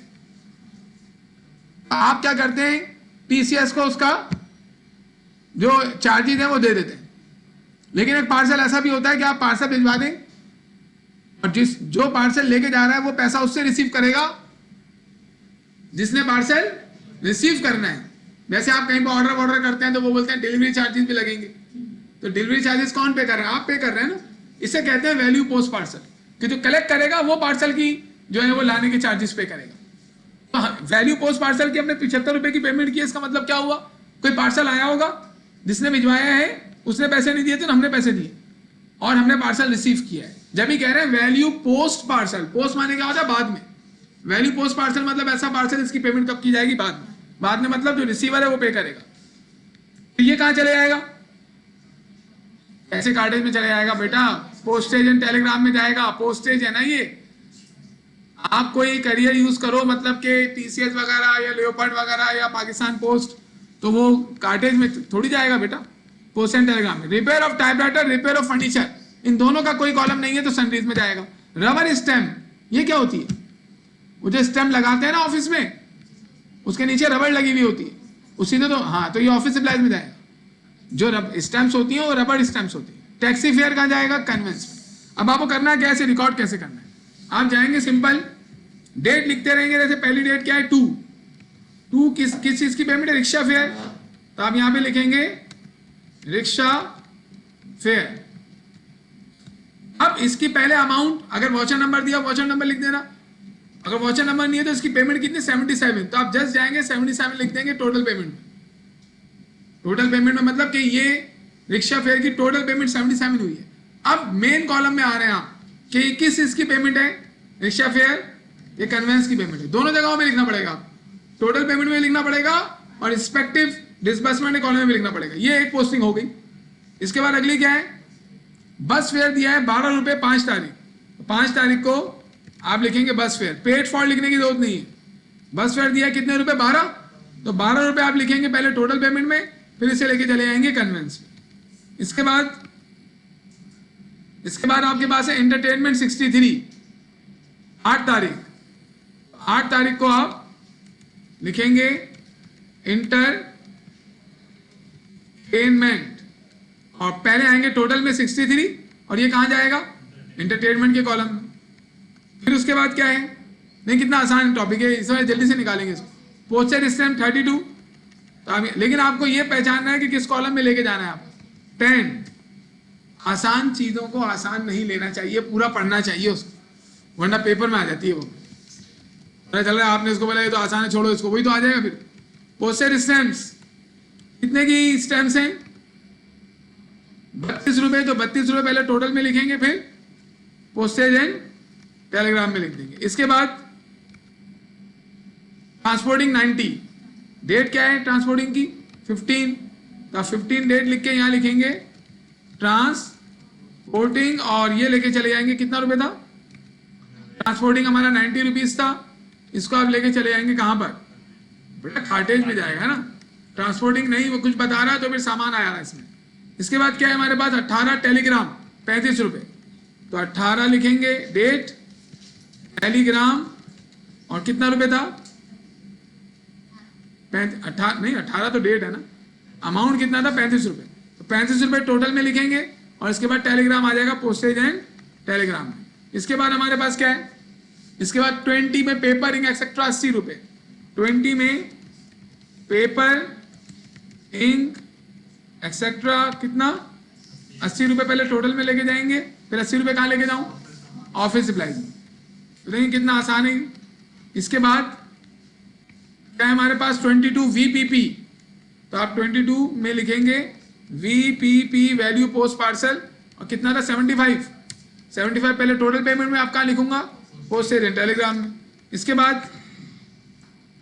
आप क्या करते हैं? टीसीएस को उसका जो चार्जेस है वो दे देते हैं। लेकिन एक पार्सल ऐसा भी होता है कि आप पार्सल भिजवा दें और जो पार्सल लेके जा रहा है वो पैसा उससे रिसीव करेगा जिसने पार्सल रिसीव करना है। जैसे आप कहीं पर ऑर्डर करते हैं तो वो बोलते हैं डिलीवरी चार्जेस भी लगेंगे, तो डिलीवरी चार्जेस कौन पे कर रहा है? आप पे कर रहे हैं ना। इसे कहते हैं वैल्यू पोस्ट पार्सल, कि जो कलेक्ट करेगा वो पार्सल की जो है वो लाने के चार्जेस पे करेगा। तो वैल्यू पोस्ट पार्सल की हमने 75 रुपए की पेमेंट की, इसका मतलब क्या हुआ? कोई पार्सल आया होगा, जिसने भिजवाया है उसने पैसे नहीं दिए थे, हमने पैसे दिए और हमने पार्सल रिसीव किया है। जब भी कह रहे हैं वैल्यू पोस्ट पार्सल, पोस्ट माने क्या होता है बाद में, वैल्यू पोस्ट पार्सल मतलब ऐसा पार्सल इसकी पेमेंट कब की जाएगी, बाद में। बाद में मतलब जो रिसीवर है वो पे करेगा। तो ये कहां चले जाएगा, ऐसे कार्टेज में चले जाएगा बेटा, पोस्टेज एंड टेलीग्राम में जाएगा। पोस्टेज है ना ये, आप कोई करियर यूज करो मतलब के टीसीएस वगैरह या लियोपार्ड वगैरह या पाकिस्तान पोस्ट, तो वो कार्टेज में थोड़ी जाएगा बेटा, पोस्ट एंड टेलीग्राम में। Repair of typewriter, repair of furniture, इन दोनों का कोई कॉलम नहीं है तो सनराइज में जाएगा। रबर स्टैम्प, ये क्या होती है, वो जो स्टैम्प लगाते हैं ना ऑफिस में, उसके नीचे रबड़ लगी हुई होती है, उसी तो हाँ, तो ये ऑफिस सप्लाईज में जाएगा। जो स्टैम्प्स होती हैं वो रबड़ स्टैम्प्स होती है। टैक्सी फेयर कहाँ जाएगा, कन्वेंस में। अब आपको करना है कैसे, रिकॉर्ड कैसे करना है, आप जाएंगे सिंपल, डेट लिखते रहेंगे। जैसे पहली डेट क्या है, 2 किस चीज की पेमेंट है, रिक्शा फेयर, तो आप यहां पे लिखेंगे रिक्शा फेयर। अब इसकी पहले अमाउंट, अगर वॉचर नंबर दिया वॉचर नंबर लिख देना, अगर वॉचर नंबर नहीं है तो इसकी पेमेंट कितनी, 77, तो आप जस्ट जाएंगे 77 लिख देंगे टोटल पेमेंट में। टोटल पेमेंट में मतलब कि ये रिक्शा फेयर की टोटल पेमेंट 77 हुई है। अब मेन कॉलम में आ रहे हैं आप कि किस इसकी पेमेंट है, रिक्शा फेयर, ये कन्वेंस की पेमेंट है। दोनों जगहों में लिखना पड़ेगा, टोटल पेमेंट में लिखना पड़ेगा और रिस्पेक्टिव डिसबर्समेंट कॉलम में लिखना पड़ेगा। ये एक पोस्टिंग हो गई। इसके बाद अगली क्या है, बस फेयर दिया है 12 रुपए 5 तारीख, 5 तारीख को आप लिखेंगे बस फेयर, पेड फॉर लिखने की जरूरत नहीं है। बस फेयर दिया है कितने रुपए, 12, तो 12 रुपए आप लिखेंगे पहले टोटल पेमेंट में, फिर इसे लेके चले जाएंगे कन्वेंस में। इसके बाद आपके पास है एंटरटेनमेंट 63, 8 तारीख, 8 तारीख को आप लिखेंगे इंटरटेनमेंट और पहले आएंगे टोटल में 63 और ये कहां जाएगा, एंटरटेनमेंट के कॉलम में। फिर उसके बाद क्या है, नहीं कितना आसान टॉपिक है, इसमें जल्दी से निकालेंगे इसको। पोस्टेज स्टैम्प 32, तो आप, लेकिन आपको ये पहचानना है कि किस कॉलम में लेके जाना है आप। 10, आसान चीजों को आसान नहीं लेना चाहिए, पूरा पढ़ना चाहिए उसको, वरना पेपर में आ जाती है वो। पता चल रहा है आपने इसको बोला ये तो आसान है, छोड़ो इसको, वही तो आ जाएगा फिर। पोस्टेज स्टैम्प्स, कितने की स्टैम्प्स हैं, 32 रुपए, तो 32 रुपए पहले टोटल में लिखेंगे, फिर पोस्टेज एंड टेलीग्राम में लिख देंगे। इसके बाद ट्रांसपोर्टिंग 90, डेट क्या है ट्रांसपोर्टिंग की, 15, तो आप 15 डेट लिख के यहां लिखेंगे ट्रांसपोर्टिंग और ये लेके चले जाएंगे, कितना रुपए था ट्रांसपोर्टिंग हमारा, 90 रुपीज था। इसको आप लेके चले जाएंगे कहां पर, बेटा कार्टेज में जाएगा ना, ट्रांसपोर्टिंग नहीं वो कुछ बता रहा है तो फिर सामान आया रहा इसमें। इसके बाद क्या है हमारे पास, 18 टेलीग्राम 35 रुपए, तो 18 लिखेंगे डेट, टेलीग्राम और कितना रुपए था, 18 तो डेट है ना, अमाउंट कितना था 35 रुपए, तो 35 रुपए टोटल में लिखेंगे और इसके बाद टेलीग्राम आ जाएगा पोस्टेज एंड टेलीग्राम में। इसके बाद हमारे पास क्या है, इसके बाद 20 में पेपर इंक एक्सेट्रा 80 रुपए, 20 में पेपर इंक एक्सेट्रा कितना 80 रुपए पहले टोटल में लेके जाएंगे, फिर 80 रुपए कहां लेके जाऊं, ऑफिस सप्लाईज में। तो देखिए कितना आसान है। इसके बाद क्या है हमारे पास 22 वीपीपी, तो आप 22 में लिखेंगे वीपीपी वैल्यू पोस्ट पार्सल और कितना था 75 पहले टोटल पेमेंट में आप कहां लिखूंगा, पोस्टेज एंड टेलीग्राम में। इसके बाद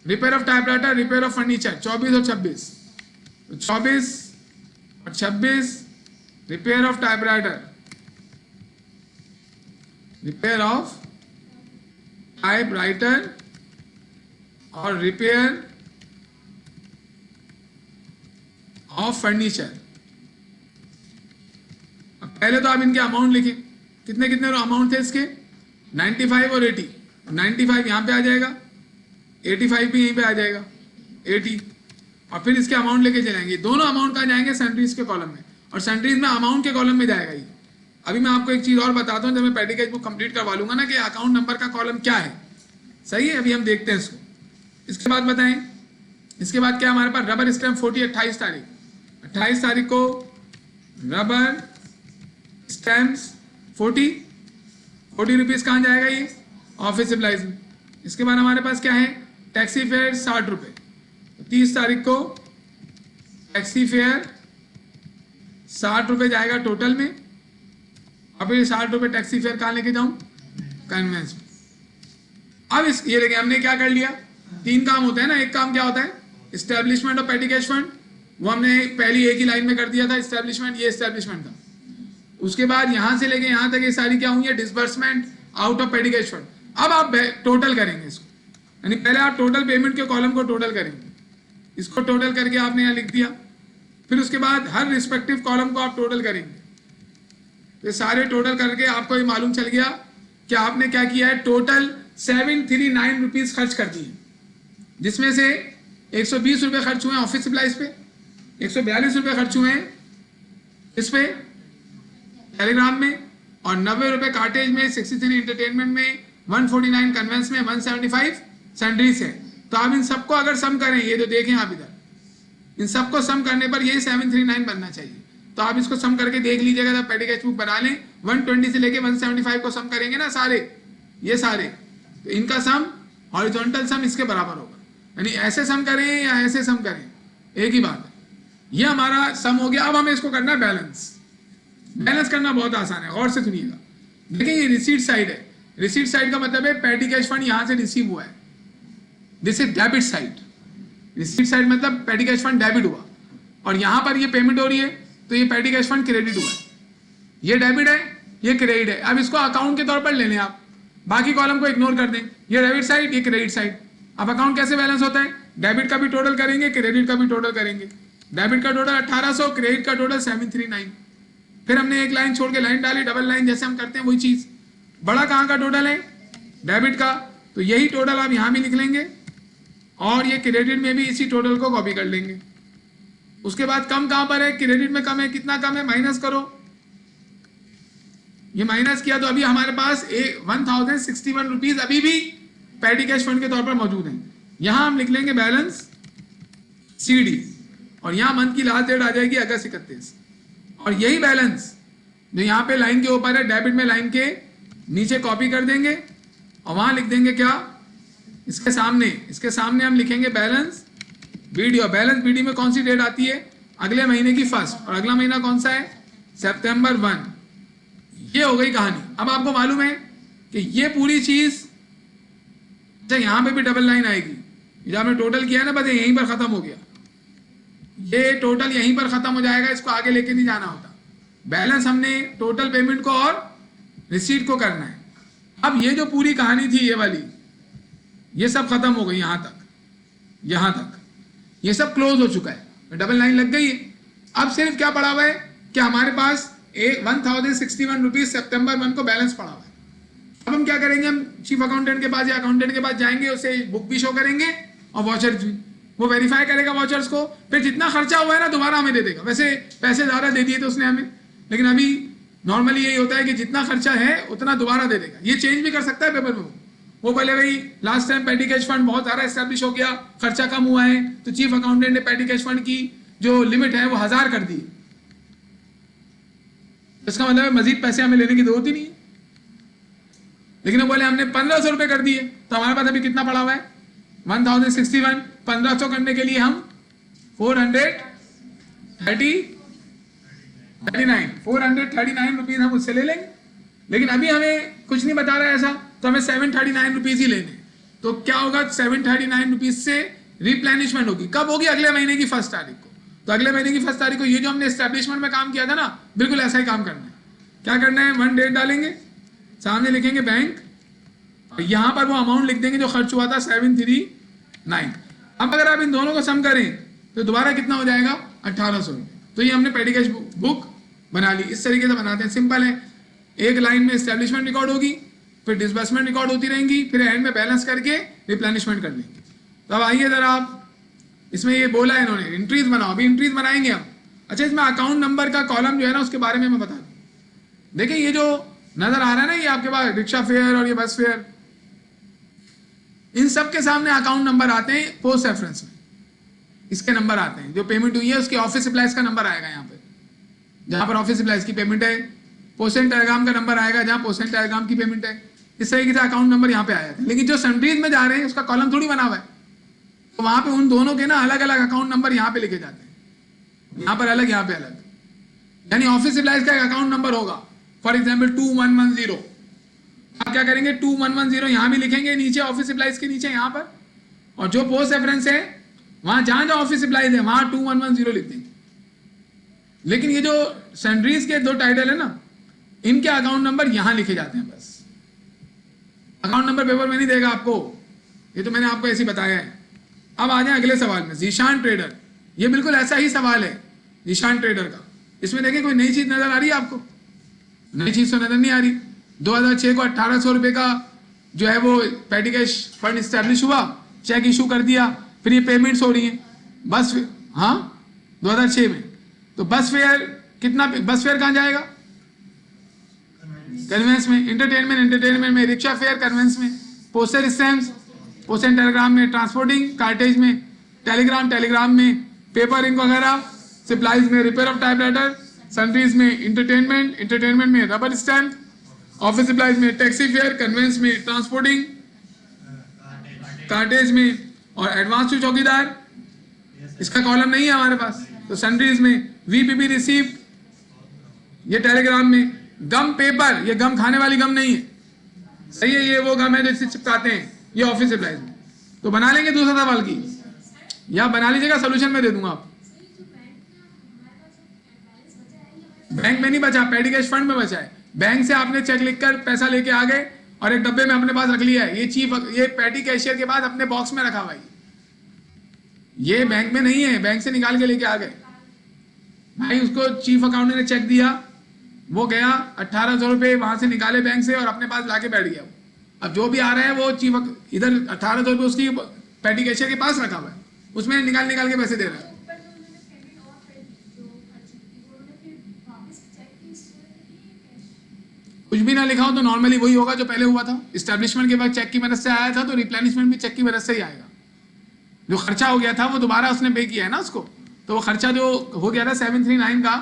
repair of typewriter, repair of furniture 24 और 26, तो 24 और 26 repair of typewriter, repair of typewriter और रिपेयर ऑफ फर्नीचर। अब पहले तो आप इनके अमाउंट लिखें, कितने कितने अमाउंट थे इसके, 95 और 80, 95 यहाँ पे आ जाएगा, 85 भी यहीं पे आ जाएगा, 80, और फिर इसके अमाउंट लेके चलेंगे। दोनों अमाउंट कहाँ जाएंगे, सैलरीज के कॉलम में, और सैलरीज में अमाउंट के कॉलम में जाएगा ये। अभी मैं आपको एक चीज और बताता हूँ, जब मैं पैकेज बुक कंप्लीट करवा लूंगा ना कि अकाउंट नंबर का कॉलम क्या है, सही है, अभी हम देखते हैं इसको। इसके बाद बताएं, इसके बाद क्या हमारे पास रबर स्टैम्प 40 28 तारीख, 28 तारीख को रबर स्टैम्प्स 40 रुपीज कहाँ जाएगा ये, ऑफिस सप्लाईज में। इसके बाद हमारे पास क्या है, टैक्सी फेयर 60 रुपए, 30 तारीख को टैक्सी फेयर 60 रुपये जाएगा टोटल में, अब ये 60 रुपये टैक्सी फेयर कहाँ लेके जाऊँ, कन्वेंस में। अब इस ये देखिए हमने क्या कर लिया, 3 काम होते हैं ना। एक काम क्या होता है, establishment of petty cash fund, वो हमने पहली एक ही लाइन में कर दिया था, इस्टेब्लिशमेंट, ये इस्टेब्लिशमेंट था। उसके बाद यहाँ से लेके यहाँ तक ये सारी क्या हुई है, disbursement out of petty cash fund. अब आप टोटल करेंगे इसको, यानी पहले आप टोटल पेमेंट के कॉलम को टोटल करेंगे, इसको टोटल करके आपने यहाँ लिख दिया, फिर उसके बाद हर रिस्पेक्टिव कॉलम को आप टोटल करेंगे। तो सारे टोटल करके आपको ये मालूम चल गया कि आपने क्या किया है, टोटल 739 रुपीज खर्च कर दिए, जिसमें से 120 रुपये खर्च हुए ऑफिस सप्लाईज पे, 142 रुपये खर्च हुए इस पे टेलीग्राम में, और 90 रुपये कार्टेज में, 63 इंटरटेनमेंट में, 149 कन्वेंस में, 175 सैंडरीज है। तो आप इन सबको अगर सम करें, ये जो देखें आप इधर, इन सबको सम करने पर यही 739 बनना चाहिए। तो आप इसको सम करके देख लीजिएगा, जब पेटी कैश बुक बना लें, 120 से लेके 175 को सम करेंगे ना सारे, ये सारे, तो इनका सम हॉरिजॉन्टल सम इसके बराबर होगा। यानी ऐसे सम करें या ऐसे सम करें, एक ही बात है। ये हमारा सम हो गया। अब हमें इसको करना है बैलेंस। बैलेंस करना बहुत आसान है, गौर से सुनिएगा। देखिए ये रिसीट साइड है, रिसीट साइड का मतलब है पेटी कैश फंड यहां से रिसीव हुआ है, this is debit side. Receipt side मतलब पेटी कैश फंड डेबिट हुआ, और यहां पर ये पेमेंट हो रही है, तो ये पेटी कैश फंड क्रेडिट हुआ है। ये डेबिट है, ये क्रेडिट है। अब इसको अकाउंट के तौर पर ले लें आप, बाकी कॉलम को इग्नोर कर दें। ये डेबिट साइड, ये क्रेडिट साइड। अब अकाउंट कैसे बैलेंस होता है, डेबिट का भी टोटल करेंगे, क्रेडिट का भी टोटल करेंगे। डेबिट का टोटल 1800, क्रेडिट का टोटल 739। फिर हमने एक लाइन छोड़ के लाइन डाली, डबल लाइन जैसे हम करते हैं वही चीज। बड़ा कहाँ का टोटल है, डेबिट का, तो यही टोटल आप यहां भी लिख लेंगे, और ये क्रेडिट में भी इसी टोटल को कॉपी कर लेंगे। उसके बाद कम कहां पर है, क्रेडिट में कम है, कितना कम है, माइनस करो। ये माइनस किया तो अभी हमारे पास 1061 रुपीज अभी भी पेटी कैश फंड के तौर पर मौजूद है। यहां हम लिख लेंगे बैलेंस CD, और यहां मंथ की लास्ट डेट आ जाएगी अगस्त 31। और यही बैलेंस जो यहाँ पे लाइन के ऊपर है, डेबिट में लाइन के नीचे कॉपी कर देंगे, और वहां लिख देंगे क्या, इसके सामने हम लिखेंगे बैलेंस BD। और बैलेंस BD में कौन सी डेट आती है, अगले महीने की 1, और अगला महीना कौन सा है, सितंबर 1। ये हो गई कहानी। अब आपको मालूम है कि ये पूरी चीज, अच्छा यहां पे भी डबल लाइन आएगी, जब हमने टोटल किया है ना, बस यहीं पर खत्म हो गया। ये टोटल यहीं पर खत्म हो जाएगा, इसको आगे लेके नहीं जाना होता। बैलेंस हमने टोटल पेमेंट को और रिसीट को करना है। अब ये जो पूरी कहानी थी, ये वाली, ये सब खत्म हो गई, यहां तक ये सब क्लोज हो चुका है, डबल लाइन लग गई है। अब सिर्फ क्या पड़ा हुआ है कि हमारे पास 1061 रुपीज सितंबर 1 को बैलेंस पड़ा हुआ है। अब हम क्या करेंगे, हम चीफ अकाउंटेंट के पास या अकाउंटेंट के पास जाएंगे, उसे बुक भी शो करेंगे और वॉचर भी, वो वेरीफाई करेगा वॉचर्स को, फिर जितना खर्चा हुआ है ना दोबारा हमें दे देगा। वैसे पैसे ज़्यादा दे दिए थे उसने हमें, लेकिन अभी नॉर्मली यही होता है कि जितना खर्चा है उतना दोबारा दे देगा। ये चेंज भी कर सकता है पेपर में, वो बोले भाई लास्ट टाइम पेटी कैश फंड बहुत ज़्यादा एस्टेब्लिश हो गया, खर्चा कम हुआ है, तो चीफ अकाउंटेंट ने पेटी कैश फंड की जो लिमिट है वो 1000 कर दी। इसका मतलब है मजीद पैसे हमें लेने की जरूरत ही नहीं है। लेकिन वो बोले हमने 1500 रुपये कर दिए, तो हमारे पास अभी कितना पड़ा हुआ है, 1061। 1500 करने के लिए हम 439 रुपीज हम उससे ले लेंगे। लेकिन अभी हमें कुछ नहीं बता रहा है ऐसा, तो हमें 739 रुपीज ही लेने। तो क्या होगा, 739 रुपीज से रिप्लेनिशमेंट होगी। कब होगी, अगले महीने की 1 तारीख को। तो अगले महीने की 1 तारीख को ये जो हमने एस्टेब्लिशमेंट में काम किया था ना, बिल्कुल ऐसा ही काम करना है। क्या करना है, 1 डेट डालेंगे, सामने लिखेंगे बैंक, और यहां पर वो अमाउंट लिख देंगे जो खर्च हुआ था 739। अब अगर आप इन दोनों को सम करें तो दोबारा कितना हो जाएगा, 1800 रुपये। तो ये हमने पेटी कैश बुक बना ली। इस तरीके से बनाते हैं, सिंपल है। एक लाइन में एस्टेब्लिशमेंट रिकॉर्ड होगी, फिर डिसबर्समेंट रिकॉर्ड होती रहेंगी, फिर एंड में बैलेंस करके रिप्लेनिशमेंट कर लेंगे। तो अब आइए जरा आप, इसमें ये बोला है इन्होंने एंट्रीज बनाओ, अभी एंट्रीज बनाएंगे हम। अच्छा, इसमें अकाउंट नंबर का कॉलम जो है ना, उसके बारे में मैं बता दूं। देखिए ये जो नजर आ रहा है ना, ये आपके पास रिक्शा फेयर और ये बस फेयर, इन सब के सामने अकाउंट नंबर आते हैं पोस्ट रेफरेंस में। इसके नंबर आते हैं, जो पेमेंट हुई है उसकी ऑफिस सप्लाईज का नंबर आएगा यहाँ पे, जहां पर ऑफिस सप्लाईज की पेमेंट है। पोस्टल टेलीग्राम का नंबर आएगा जहां पोस्टल टेलीग्राम की पेमेंट है। इस तरीके से अकाउंट नंबर यहाँ पे आया था। लेकिन जो सन्ड्रीज में जा रहे हैं उसका कॉलम थोड़ी बना हुआ है, तो वहां पे उन दोनों के ना अलग अलग अकाउंट नंबर यहाँ पे लिखे जाते हैं, यहाँ पर अलग, यहाँ पे अलग। यानी ऑफिस सप्लाईज का एक अकाउंट नंबर होगा, फॉर एग्जाम्पल 2110। आप क्या करेंगे, 2110 यहां भी लिखेंगे नीचे ऑफिस सप्लाईज के नीचे यहां पर, और जो पोस्ट रेफरेंस है वहां जहां जहां ऑफिस सप्लाईज है वहां 2110 लिख देंगे। लेकिन ये जो सन्ड्रीज के दो टाइटल है ना, इनके अकाउंट नंबर यहां लिखे जाते हैं बस। अकाउंट नंबर पेपर में नहीं देगा आपको, ये तो मैंने आपको ऐसे ही बताया है। अब आ जाए अगले सवाल में, जीशान ट्रेडर। ये बिल्कुल ऐसा ही सवाल है जीशान ट्रेडर का। इसमें देखिए कोई नई चीज नजर आ रही है आपको? नई चीज तो नजर नहीं आ रही। 2006 को 1800 रुपए का जो है वो पेटी कैश फंड स्टैब्लिश हुआ, चेक इशू कर दिया, फिर ये पेमेंट्स हो रही है बस। हाँ 2006 में तो बस फेयर कितना, बस फेयर कहाँ जाएगा? कन्वेंस में। एंटरटेनमेंट में रिक्शा फेयर कन्वेंस में। Postal stamps post and telegram में। ट्रांसपोर्टिंग कार्टेज में। टेलीग्राम में। पेपर इंक वगैरह सप्लाईज में। रिपेयर ऑफ टाइपराइटर सन्ड्रीज में। एंटरटेनमेंट में रबर स्टैम्प। ऑफिस सप्लाईज में। टैक्सी फेयर कन्वेंस में। ट्रांसपोर्टिंग कार्टेज में। और एडवांस टू चौकीदार, इसका कॉलम नहीं है हमारे पास, तो सन्ड्रीज में। वीपीपी रिसीव्ड ये टेलीग्राम में। गम पेपर, ये गम खाने वाली गम नहीं है, सही है, ये वो गम है जो चिपकाते हैं, ये ऑफिस सप्लाईज में। तो बना लेंगे दूसरा सवाल की, या बना लीजिएगा, सोल्यूशन में दे दूंगा आप। बैंक में नहीं बचा, पेटी कैश फंड में बचा है। बैंक से आपने चेक लिखकर पैसा लेके आ गए और एक डब्बे में अपने पास रख लिया है। ये पेटी कैशियर के पास अपने बॉक्स में रखा हुआ है, ये बैंक में नहीं है, बैंक से निकाल के लेके आ गए भाई। उसको चीफ अकाउंटेंट ने चेक दिया, वो गया 1800 रुपये वहां से निकाले बैंक से और अपने पास लाके बैठ गया। अब जो भी आ रहा है वो चीफ इधर 1800 रुपये उसकी पेटी कैशियर के पास रखा हुआ है, उसमें निकाल के पैसे दे रहा है। कुछ भी ना लिखा हो तो नॉर्मली वही होगा जो पहले हुआ था। इस्टेब्लिशमेंट के बाद चेक की मदद से आया था, तो रिप्लेनिशमेंट भी चेक की मदद से ही आएगा। जो खर्चा हो गया था वो दोबारा उसने पे किया है ना उसको, तो वो खर्चा जो हो गया था 739 का,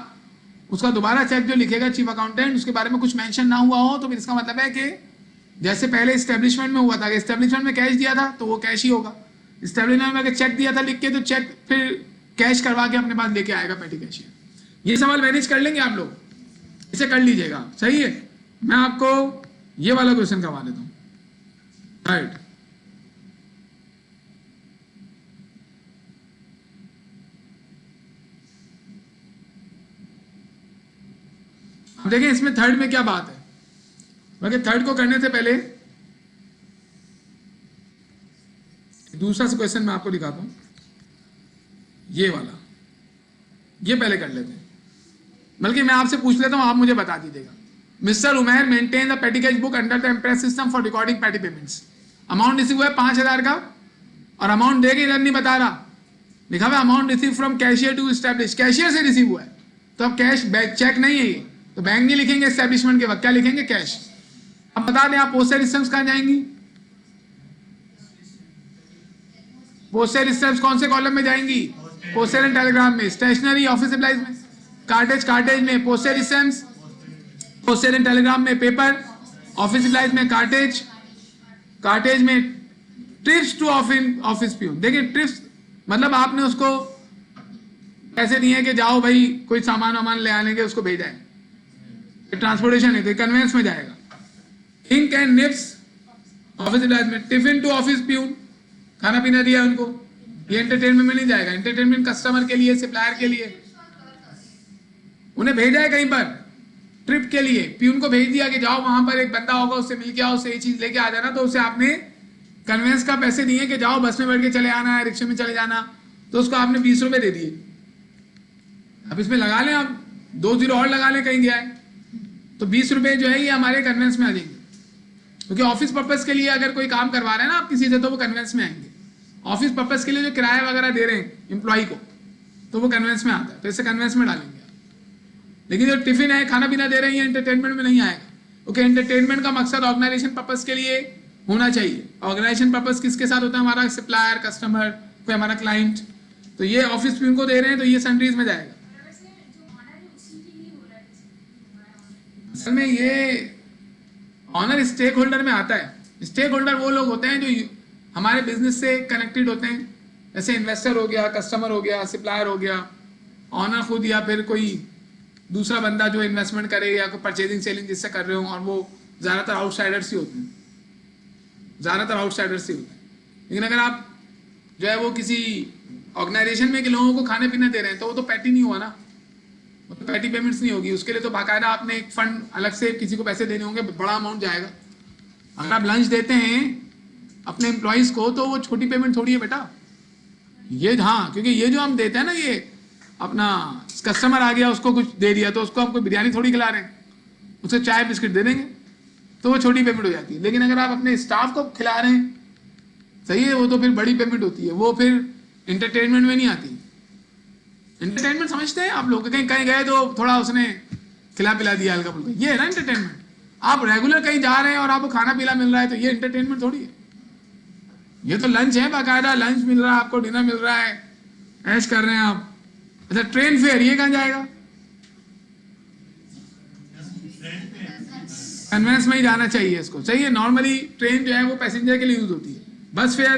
उसका दोबारा चेक जो लिखेगा चीफ अकाउंटेंट, उसके बारे में कुछ मेंशन ना हुआ हो तो फिर इसका मतलब है कि जैसे पहले इस्टेब्लिशमेंट में हुआ था कि इस्टेब्लिशमेंट में कैश दिया था तो वो कैश ही होगा। इस्टेब्लिशमेंट में अगर चेक दिया था लिख के, तो चेक फिर कैश करवा के अपने पास लेके आएगा पेटी कैशियर। ये सवाल मैनेज कर लेंगे आप लोग, इसे कर लीजिएगा, सही है। मैं आपको ये वाला क्वेश्चन करवा देता हूँ, राइट। देखिए इसमें थर्ड में क्या बात है, बाकी थर्ड को करने से पहले दूसरा से क्वेश्चन मैं आपको दिखाता हूं, ये वाला, ये पहले कर लेते हैं। बल्कि मैं आपसे पूछ लेता हूं, आप मुझे बता दीजिएगा। Mister Umer maintain the petty cash book under the imprest system for recording petty payments. Amount receive हुआ है 5000 का, और अमाउंट देके इधर नहीं बता रहा, लिखा हुआ amount receive from cashier to establish, cashier से रिसीव हुआ है, तो अब कैश चेक नहीं है ये, तो बैंक नहीं लिखेंगे एस्टैब्लिशमेंट के वक्त, क्या लिखेंगे? कैश। अब बता दें आप पोस्टल स्टैम्प्स कहां जाएंगी? पोस्टल स्टैम्प्स कौन से कॉलम में जाएंगी? पोस्टल एंड टेलीग्राम में। स्टेशनरी ऑफिस सप्लाईज में। कार्टेज में। Postal stamps postal and telegram में। पेपर ऑफिस सप्लाईज में। कार्टेज में। Trips to office peon. देखिए ट्रिप्स मतलब आपने उसको ऐसे नहीं है कि जाओ भाई कोई सामान वामान ले आने के उसको भेजा है, ट्रांसपोर्टेशन है तो कन्वेंस में जाएगा। इंक एंड निप्स ऑफिस सप्लाईज में। टिफिन टू ऑफिस प्यून, खाना पीना दिया उनको, ये एंटरटेनमेंट में नहीं जाएगा। एंटरटेनमेंट कस्टमर के लिए, सप्लायर के लिए, उन्हें भेजा है कहीं पर ट्रिप के लिए, प्यून को भेज दिया कि जाओ वहां पर एक बंदा होगा उससे मिल के आओ, उससे ये चीज लेके आ जाना, तो उसे आपने कन्वेंस का पैसे दिए कि जाओ बस में बैठ के चले आना है, रिक्शे में चले जाना, तो उसको आपने 20 रुपए दे दिए। अब इसमें लगा लें आप 2 जीरो और लगा लें कहीं गया है, तो 20 रुपए जो है ये हमारे कन्वेंस में आ जाएंगे, क्योंकि ऑफिस पर्पस के लिए अगर कोई काम करवा रहे हैं ना आप किसी से, तो वो कन्वेंस में आएंगे। ऑफिस पर्पस के लिए जो किराया वगैरह दे रहे हैं एम्प्लॉय को, तो वो कन्वेंस में आता है, तो इसे कन्वेंस में डालेंगे। लेकिन जो टिफिन है, खाना पीना दे रहे हैं, एंटरटेनमेंट में नहीं आएगा, क्योंकि एंटरटेनमेंट का मकसद ऑर्गेनाइजेशन पर्पस के लिए होना चाहिए। ऑर्गेनाइजेशन पर्पस किसके साथ होता है? हमारा सप्लायर, कस्टमर, कोई हमारा क्लाइंट, तो ये ऑफिस प्यून को दे रहे हैं तो ये सैलरीज में जाएगा। असल में ये ऑनर स्टेक होल्डर में आता है। स्टेक होल्डर वो लोग होते हैं जो हमारे बिजनेस से कनेक्टेड होते हैं, जैसे इन्वेस्टर हो गया, कस्टमर हो गया, सप्लायर हो गया, ऑनर खुद, या फिर कोई दूसरा बंदा जो इन्वेस्टमेंट करे या कोई परचेजिंग सेलिंग जिससे कर रहे हो, और वो ज़्यादातर आउटसाइडर्स ही होते हैं, ज़्यादातर आउटसाइडर्स ही होते हैं। लेकिन अगर आप जो है वो किसी ऑर्गेनाइजेशन में के लोगों को खाने पीने दे रहे हैं तो वो तो पैटी नहीं हुआ ना, वो तो पैटी पेमेंट्स नहीं होगी। उसके लिए तो बाकायदा आपने एक फंड अलग से किसी को पैसे देने होंगे, बड़ा अमाउंट जाएगा। अगर आप लंच देते हैं अपने एम्प्लॉयज़ को तो वो छोटी पेमेंट थोड़ी है बेटा ये। हाँ, क्योंकि ये जो हम देते हैं ना, ये अपना कस्टमर आ गया उसको कुछ दे दिया तो उसको हम कोई बिरयानी थोड़ी खिला रहे हैं, उसे चाय बिस्किट दे देंगे तो वो छोटी पेमेंट हो जाती है। लेकिन अगर आप अपने स्टाफ को खिला रहे हैं, सही है, वो तो फिर बड़ी पेमेंट होती है, वो फिर इंटरटेनमेंट में नहीं आती। इंटरटेनमेंट समझते हैं आप लोग, कहीं कहीं गए तो थोड़ा उसने खिला पिला दिया हल्का फुल्का, ये है ना इंटरटेनमेंट। आप रेगुलर कहीं जा रहे हैं और आपको खाना पीना मिल रहा है तो ये इंटरटेनमेंट थोड़ी है, ये तो लंच है, बाकायदा लंच मिल रहा है आपको, डिनर मिल रहा है, ऐश कर रहे हैं आप। अच्छा, ट्रेन फेयर ये कहाँ जाएगा? कन्वेंस में ही जाना चाहिए इसको, सही है। नॉर्मली ट्रेन जो है वो पैसेंजर के लिए यूज होती है, बस फेयर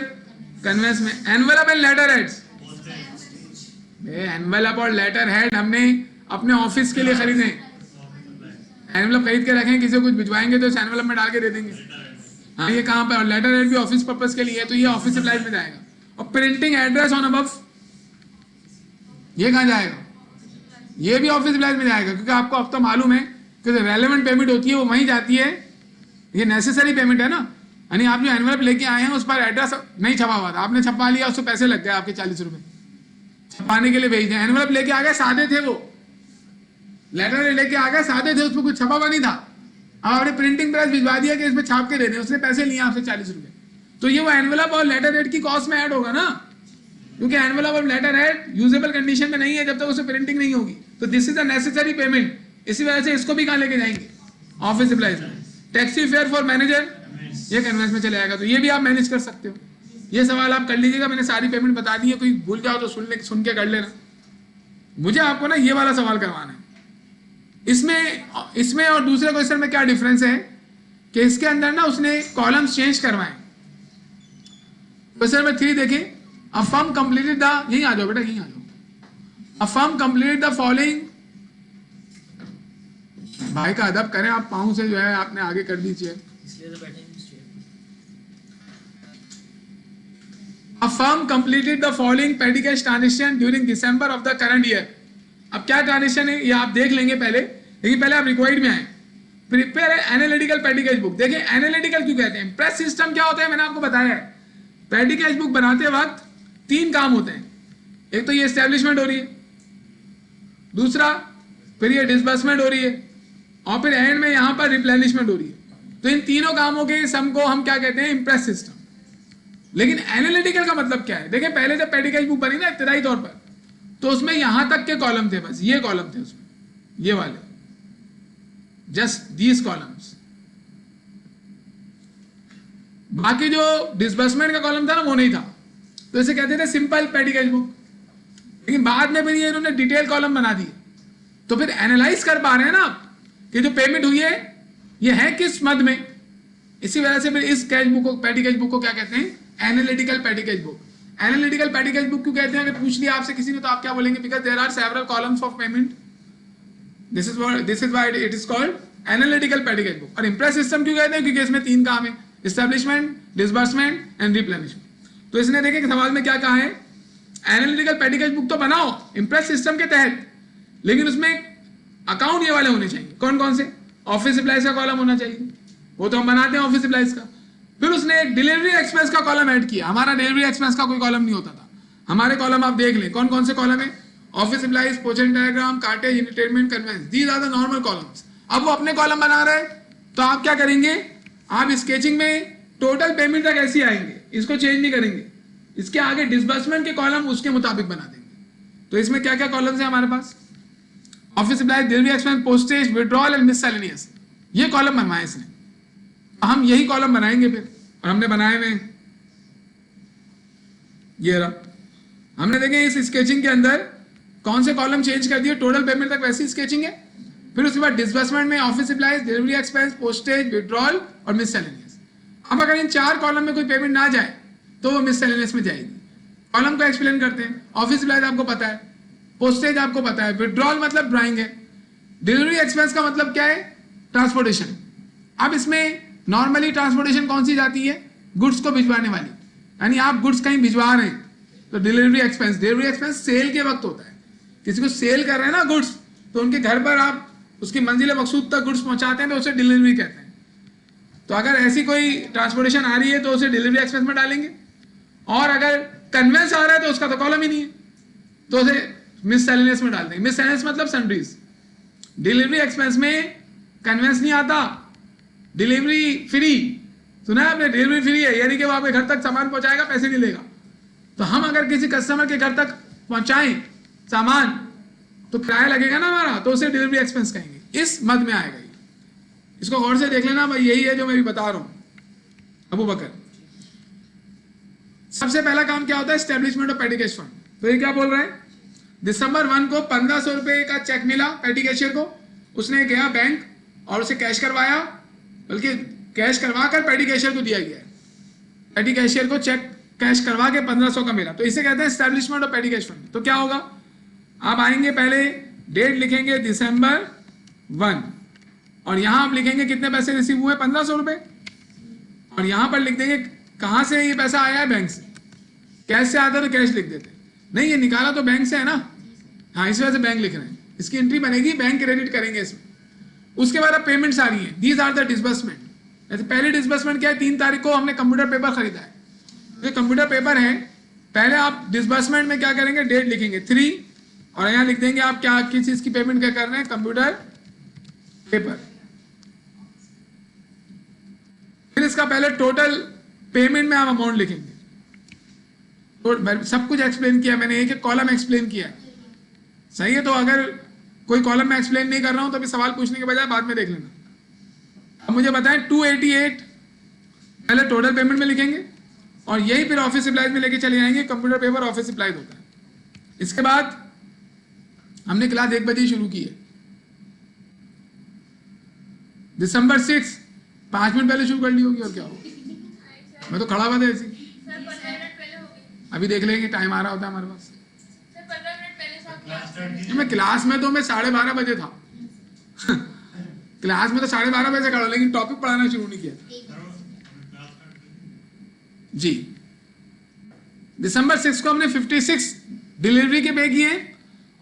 कन्वेंस में। Envelope and later heads, envelope और लेटर हेड हमने अपने ऑफिस के लिए खरीदे। एनवेलप खरीद के रखें, किसी को कुछ भिजवाएंगे तो इस एनवेलप में डाल के दे देंगे। हाँ, ये कहाँ पे? और लेटर हेड भी ऑफिस पर्पस के लिए है तो ये ऑफिस सप्लाईज में जाएगा। और प्रिंटिंग एड्रेस ऑन अबव ये कहाँ जाएगा? ये भी ऑफिस सप्लाईज में जाएगा, क्योंकि आपको अब तो मालूम है कि जो रेलेवेंट पेमेंट होती है वो वहीं जाती है, ये नेसेसरी पेमेंट है ना। यानी आप जो एनवेलप लेके आए हैं उस पर एड्रेस नहीं छपा हुआ था, आपने छपा लिया, उससे पैसे लग गए आपके 40 रुपए छपाने के लिए भेज दें। एनवेलप लेके आ गए, सादे थे वो, लेटर लेके आ गए सादे थे, उसमें कुछ छपा हुआ नहीं था, अब आपने प्रिंटिंग प्रेस भिजवा दिया कि इसमें छाप के दे दें, उसने पैसे लिए आपसे 40 रुपए, तो ये वो एनवेलप और लेटर हेड की कॉस्ट में ऐड होगा ना, क्योंकि एनवेलप और लेटर हेड यूजेबल कंडीशन में नहीं है जब तक उससे प्रिंटिंग नहीं होगी। तो this is a necessary payment, इसी वजह से इसको भी कहाँ लेके जाएंगे? ऑफिस सप्लाईज में। टैक्सी फेयर फॉर मैनेजर ये कन्वेंस में चले जाएगा, तो ये भी आप मैनेज कर सकते हो। ये सवाल आप कर लीजिएगा, मैंने सारी पेमेंट बता दी है, कोई भूल जाओ तो सुन के कर लेना। मुझे आपको ना ये वाला सवाल करवाना है। इसमें और दूसरे क्वेश्चन में क्या डिफरेंस है कि इसके अंदर ना उसने कॉलम्स चेंज करवाए। क्वेश्चन नंबर 3 देखें, अ फर्म कंप्लीटेड द, यहीं आ जाओ बेटा, यहीं आ जाओ। A firm completed the following, भाई का अदब करें आप, पाँव से जो है आपने आगे कर दीजिए। A firm completed the following petty cash transaction during December of the current year. अब क्या ट्रांजेक्शन है ये आप देख लेंगे पहले, लेकिन पहले आप रिक्वायर्ड में आए। Prepare analytical petty cash book. देखिए एनालिटिकल क्यों कहते हैं? प्रेस सिस्टम क्या होता है मैंने आपको बताया है। पेटी कैश बुक बनाते वक्त 3 काम होते हैं, एक तो ये एस्टेब्लिशमेंट हो रही है, दूसरा फिर ये डिसबर्समेंट हो रही है, और फिर एंड में यहाँ पर रिप्लेनिशमेंट हो रही है। तो इन तीनों कामों के सम को हम क्या कहते हैं? Imprest system. लेकिन एनालिटिकल का मतलब क्या है? देखिए पहले जब पेटी कैश बुक बनी ना इब्तिदाई तौर पर, तो उसमें यहां तक के कॉलम थे, बस ये कॉलम थे उसमें, ये वाले, जस्ट दीज कॉलम्स। बाकी जो डिसबर्समेंट का कॉलम था ना वो नहीं था, तो इसे कहते थे सिंपल पेटी कैश बुक। लेकिन बाद में फिर ये इन्होंने डिटेल कॉलम बना दिए, तो फिर एनालाइज कर पा रहे हैं ना आप कि जो पेमेंट हुई है ये है किस मद में। इसी वजह से फिर इस कैश बुक को, पेटी कैश बुक को क्या कहते हैं? Analytical petty cash book. Analytical petty cash book क्यों कहते हैं? अगर पूछ लिया आपसे किसी ने तो आप क्या बोलेंगे? Because there are several columns of payment, this is why it is called analytical petty cash book. और इम्प्रेस सिस्टम क्यों कहते हैं? क्योंकि इसमें 3 काम है, एस्टेब्लिशमेंट, डिसबर्समेंट एंड रिप्लेनिशमेंट। तो इसने देखे सवाल में क्या कहा है? एनालिटिकल पेटी कैश बुक तो बनाओ इम्प्रेस सिस्टम के तहत, लेकिन उसमें अकाउंट ये वाले होने चाहिए। कौन कौन से? ऑफिस सप्लाईज का कॉलम होना चाहिए, वो तो हम बनाते हैं ऑफिस सप्लाईज का। फिर उसने एक डिलीवरी एक्सपेंस का कॉलम ऐड किया। हमारा डिलीवरी एक्सपेंस का कोई कॉलम नहीं होता था। हमारे कॉलम आप देख लें कौन कौन से कॉलम है? ऑफिस सप्लाईज, पोर्शन telegram, cartage, entertainment, conveyance, these are the normal columns. अब वो अपने कॉलम बना रहे हैं, तो आप क्या करेंगे? आप स्केचिंग में टोटल पेमेंट तक ऐसे आएंगे, इसको चेंज नहीं करेंगे। इसके आगे डिसबर्समेंट के कॉलम उसके मुताबिक बना देंगे। तो इसमें क्या क्या कॉलम्स है हमारे पास? Office supplies, delivery expense, postage, withdrawal and miscellaneous, ये कॉलम बनवाए इसने। हम यही कॉलम बनाएंगे फिर, और हमने बनाए हुए ये रहा। हमने देखे इस स्केचिंग के अंदर कौन से कॉलम चेंज कर दिए, टोटल पेमेंट तक वैसी स्केचिंग है। फिर उसके बाद डिसबर्समेंट में office supplies, delivery expense, postage, withdrawal और मिससेलेनियस। अब अगर इन 4 कॉलम में कोई पेमेंट ना जाए तो वो मिससेलेनियस में जाएगी। कॉलम को एक्सप्लेन करते हैं। ऑफिस सप्लाईज आपको पता है, पोस्टेज आपको पता है, विड्रॉल मतलब ड्राइंग है, डिलीवरी एक्सपेंस का मतलब क्या है? ट्रांसपोर्टेशन। अब इसमें नॉर्मली ट्रांसपोर्टेशन कौन सी जाती है? गुड्स को भिजवाने वाली, यानी आप गुड्स कहीं भिजवा रहे हैं तो delivery expense. Delivery expense sale के वक्त होता है, किसी को सेल कर रहे हैं ना गुड्स, तो उनके घर पर आप उसकी मंजिल मकसूद तक गुड्स पहुंचाते हैं तो उसे डिलीवरी कहते हैं। तो अगर ऐसी कोई ट्रांसपोर्टेशन आ रही है तो उसे डिलीवरी एक्सपेंस में डालेंगे, और अगर कन्वेंस आ रहा है तो उसका तो कॉलम ही नहीं है, तो उसे मिससेलेनियस में डाल देंगे। मिससेलेनियस मतलब सन्ड्रीज। डिलीवरी एक्सपेंस में कन्वेंस नहीं आता, डिलीवरी फ्री। सुना है आपने? डिलीवरी फ्री है, यानी कि वो आपके घर तक सामान पहुंचाएगा, पैसे नहीं लेगा। तो हम अगर किसी कस्टमर के घर तक पहुंचाएं सामान तो किराया लगेगा ना हमारा, तो उसे डिलीवरी एक्सपेंस कहेंगे। इस मद में आएगा ये, इसको गौर से देख लेना भाई, यही है जो मैं भी बता रहा हूं। अबू बकर, सबसे पहला काम क्या होता है? Establishment of petty cash fund. तो ये क्या बोल रहे हैं? दिसंबर 1 को 1500 रुपए का चेक मिला पेटी कैशियर को, उसने गया बैंक और उसे कैश करवाया, बल्कि कैश करवा कर पेटी कैशियर को दिया गया। पेटी कैशियर को चेक कैश करवा के 1500 का मिला, तो इसे कहते हैं establishment of petty cash fund. तो क्या होगा? आप आएंगे, पहले डेट लिखेंगे दिसंबर 1, और यहां आप लिखेंगे कितने पैसे रिसीव हुए, 1500 रुपए, और यहां पर लिख देंगे कहां से ये पैसा आया है, बैंक से। कैश से आता तो कैश लिख देते, नहीं ये निकाला तो बैंक से है ना, हाँ इस वजह से बैंक लिख रहे हैं। इसकी एंट्री बनेगी, बैंक क्रेडिट करेंगे इसमें। उसके बाद अब पेमेंट्स आ रही है, दीज आर द डिसबर्समेंट। जैसे पहली डिसबर्समेंट क्या है? 3 तारीख को हमने कंप्यूटर पेपर खरीदा है, ये कंप्यूटर पेपर है। पहले आप डिसबर्समेंट में क्या करेंगे? डेट लिखेंगे 3, और यहाँ लिख देंगे आप क्या किस चीज की पेमेंट क्या कर रहे हैं, कंप्यूटर पेपर। फिर इसका पहले टोटल पेमेंट में आप अमाउंट लिखेंगे। तो सब कुछ एक्सप्लेन किया मैंने, एक कॉलम एक्सप्लेन किया है, सही है? तो अगर कोई कॉलम में एक्सप्लेन नहीं कर रहा हूं तो अभी सवाल पूछने के बजाय बाद में देख लेना। अब मुझे बताएं 288 पहले टोटल पेमेंट में लिखेंगे, और यही फिर ऑफिस सप्लाइज में लेके चले जाएंगे। कंप्यूटर पेपर ऑफिस सप्लाइज होता है। इसके बाद हमने क्लास 1 बजे शुरू की है, दिसंबर 6 5 मिनट पहले शुरू कर ली होगी, और क्या होगा? मैं तो खड़ा हुआ था ऐसे। अभी देख लेंगे, टाइम आ रहा होता है हमारे पास। मैं क्लास में तो मैं 12:30 बजे था क्लास में तो 12:30 बजे से खड़ा, लेकिन टॉपिक पढ़ाना शुरू नहीं किया जी। दिसंबर 6 को हमने 56 डिलीवरी के पे किए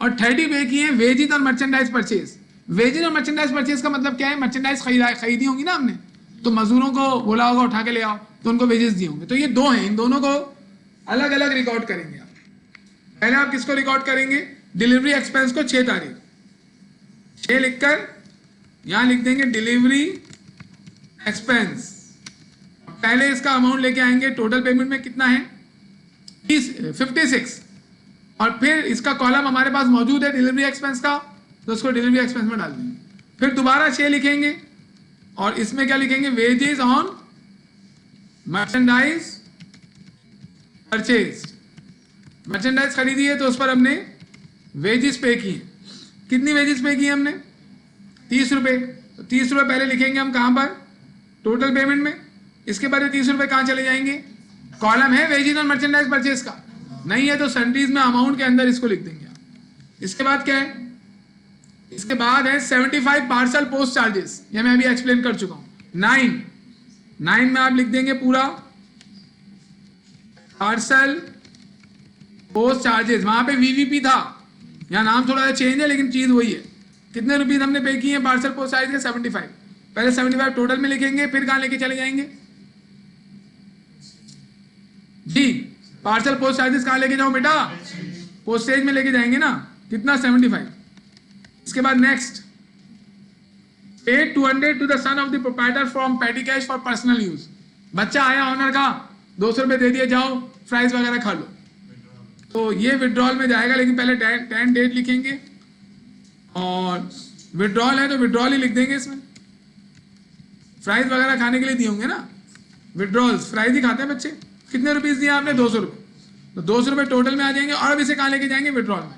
और 30 पे किए वेजेस और मर्चेंडाइज परचेज। वेजेस और मर्चेंडाइज परचेज का मतलब क्या है? मर्चेंडाइज खरीदी होंगी ना हमने, तो मजदूरों को बोला होगा उठा के ले आओ, तो उनको वेजेस दिए होंगे। तो ये 2 हैं, इन दोनों को अलग अलग रिकॉर्ड करेंगे आप। पहले आप किसको रिकॉर्ड करेंगे? डिलीवरी एक्सपेंस को 6 तारीख, 6 लिखकर यहां लिख देंगे डिलीवरी एक्सपेंस। पहले इसका अमाउंट लेके आएंगे, टोटल पेमेंट में कितना है 56, और फिर इसका कॉलम हमारे पास मौजूद है डिलीवरी एक्सपेंस का, तो उसको डिलीवरी एक्सपेंस में डाल देंगे। फिर दोबारा 6 लिखेंगे और इसमें क्या लिखेंगे? Wages on merchandise purchase. Merchandise खरीदी है तो उस पर हमने वेजेस पे किए। कितनी वेजेस पे की हमने? 30 रुपए। तो 30 रुपए पहले लिखेंगे हम कहां पर? टोटल पेमेंट में। इसके बाद 30 रुपए कहां चले जाएंगे? कॉलम है वेजेस ऑन मर्चेंडाइज परचेज का, नहीं है तो सन्ड्रीज में अमाउंट के अंदर इसको लिख देंगे आप। इसके बाद क्या है? इसके बाद है 75 पार्सल पोस्ट चार्जेस, ये मैं अभी एक्सप्लेन कर चुका हूं। 9 में आप लिख देंगे पूरा पार्सल पोस्ट चार्जेस। वहां पे वीवीपी था, यहाँ नाम थोड़ा सा चेंज है लेकिन चीज वही है। कितने रुपीज हमने पे किए हैं पार्सल पोस्ट चार्ज के? 75। पहले 75 टोटल में लिखेंगे, फिर कहां लेके चले जाएंगे जी? पार्सल पोस्ट चार्जेस कहां लेके जाओ बेटा? पोस्टेज में लेके जाएंगे ना। कितना? 75। इसके बाद next, paid 200 to the son of the proprietor from petty cash for personal use. बच्चा आया ऑनर का, 200 रुपए दे दिए, जाओ फ्राइज वगैरह खा लो, तो ये विड्रॉल में जाएगा। लेकिन पहले 10 डेट लिखेंगे, और विड्रॉल है तो विड्रॉल ही लिख देंगे इसमें। फ्राइज वगैरह खाने के लिए दिए होंगे ना, विड्रॉल्स फ्राइज ही खाते हैं बच्चे। कितने रुपीस दिए आपने? 200 रुपए। तो 200 रुपए टोटल में आ जाएंगे, और अब इसे कहां लेके जाएंगे? विड्रॉल में।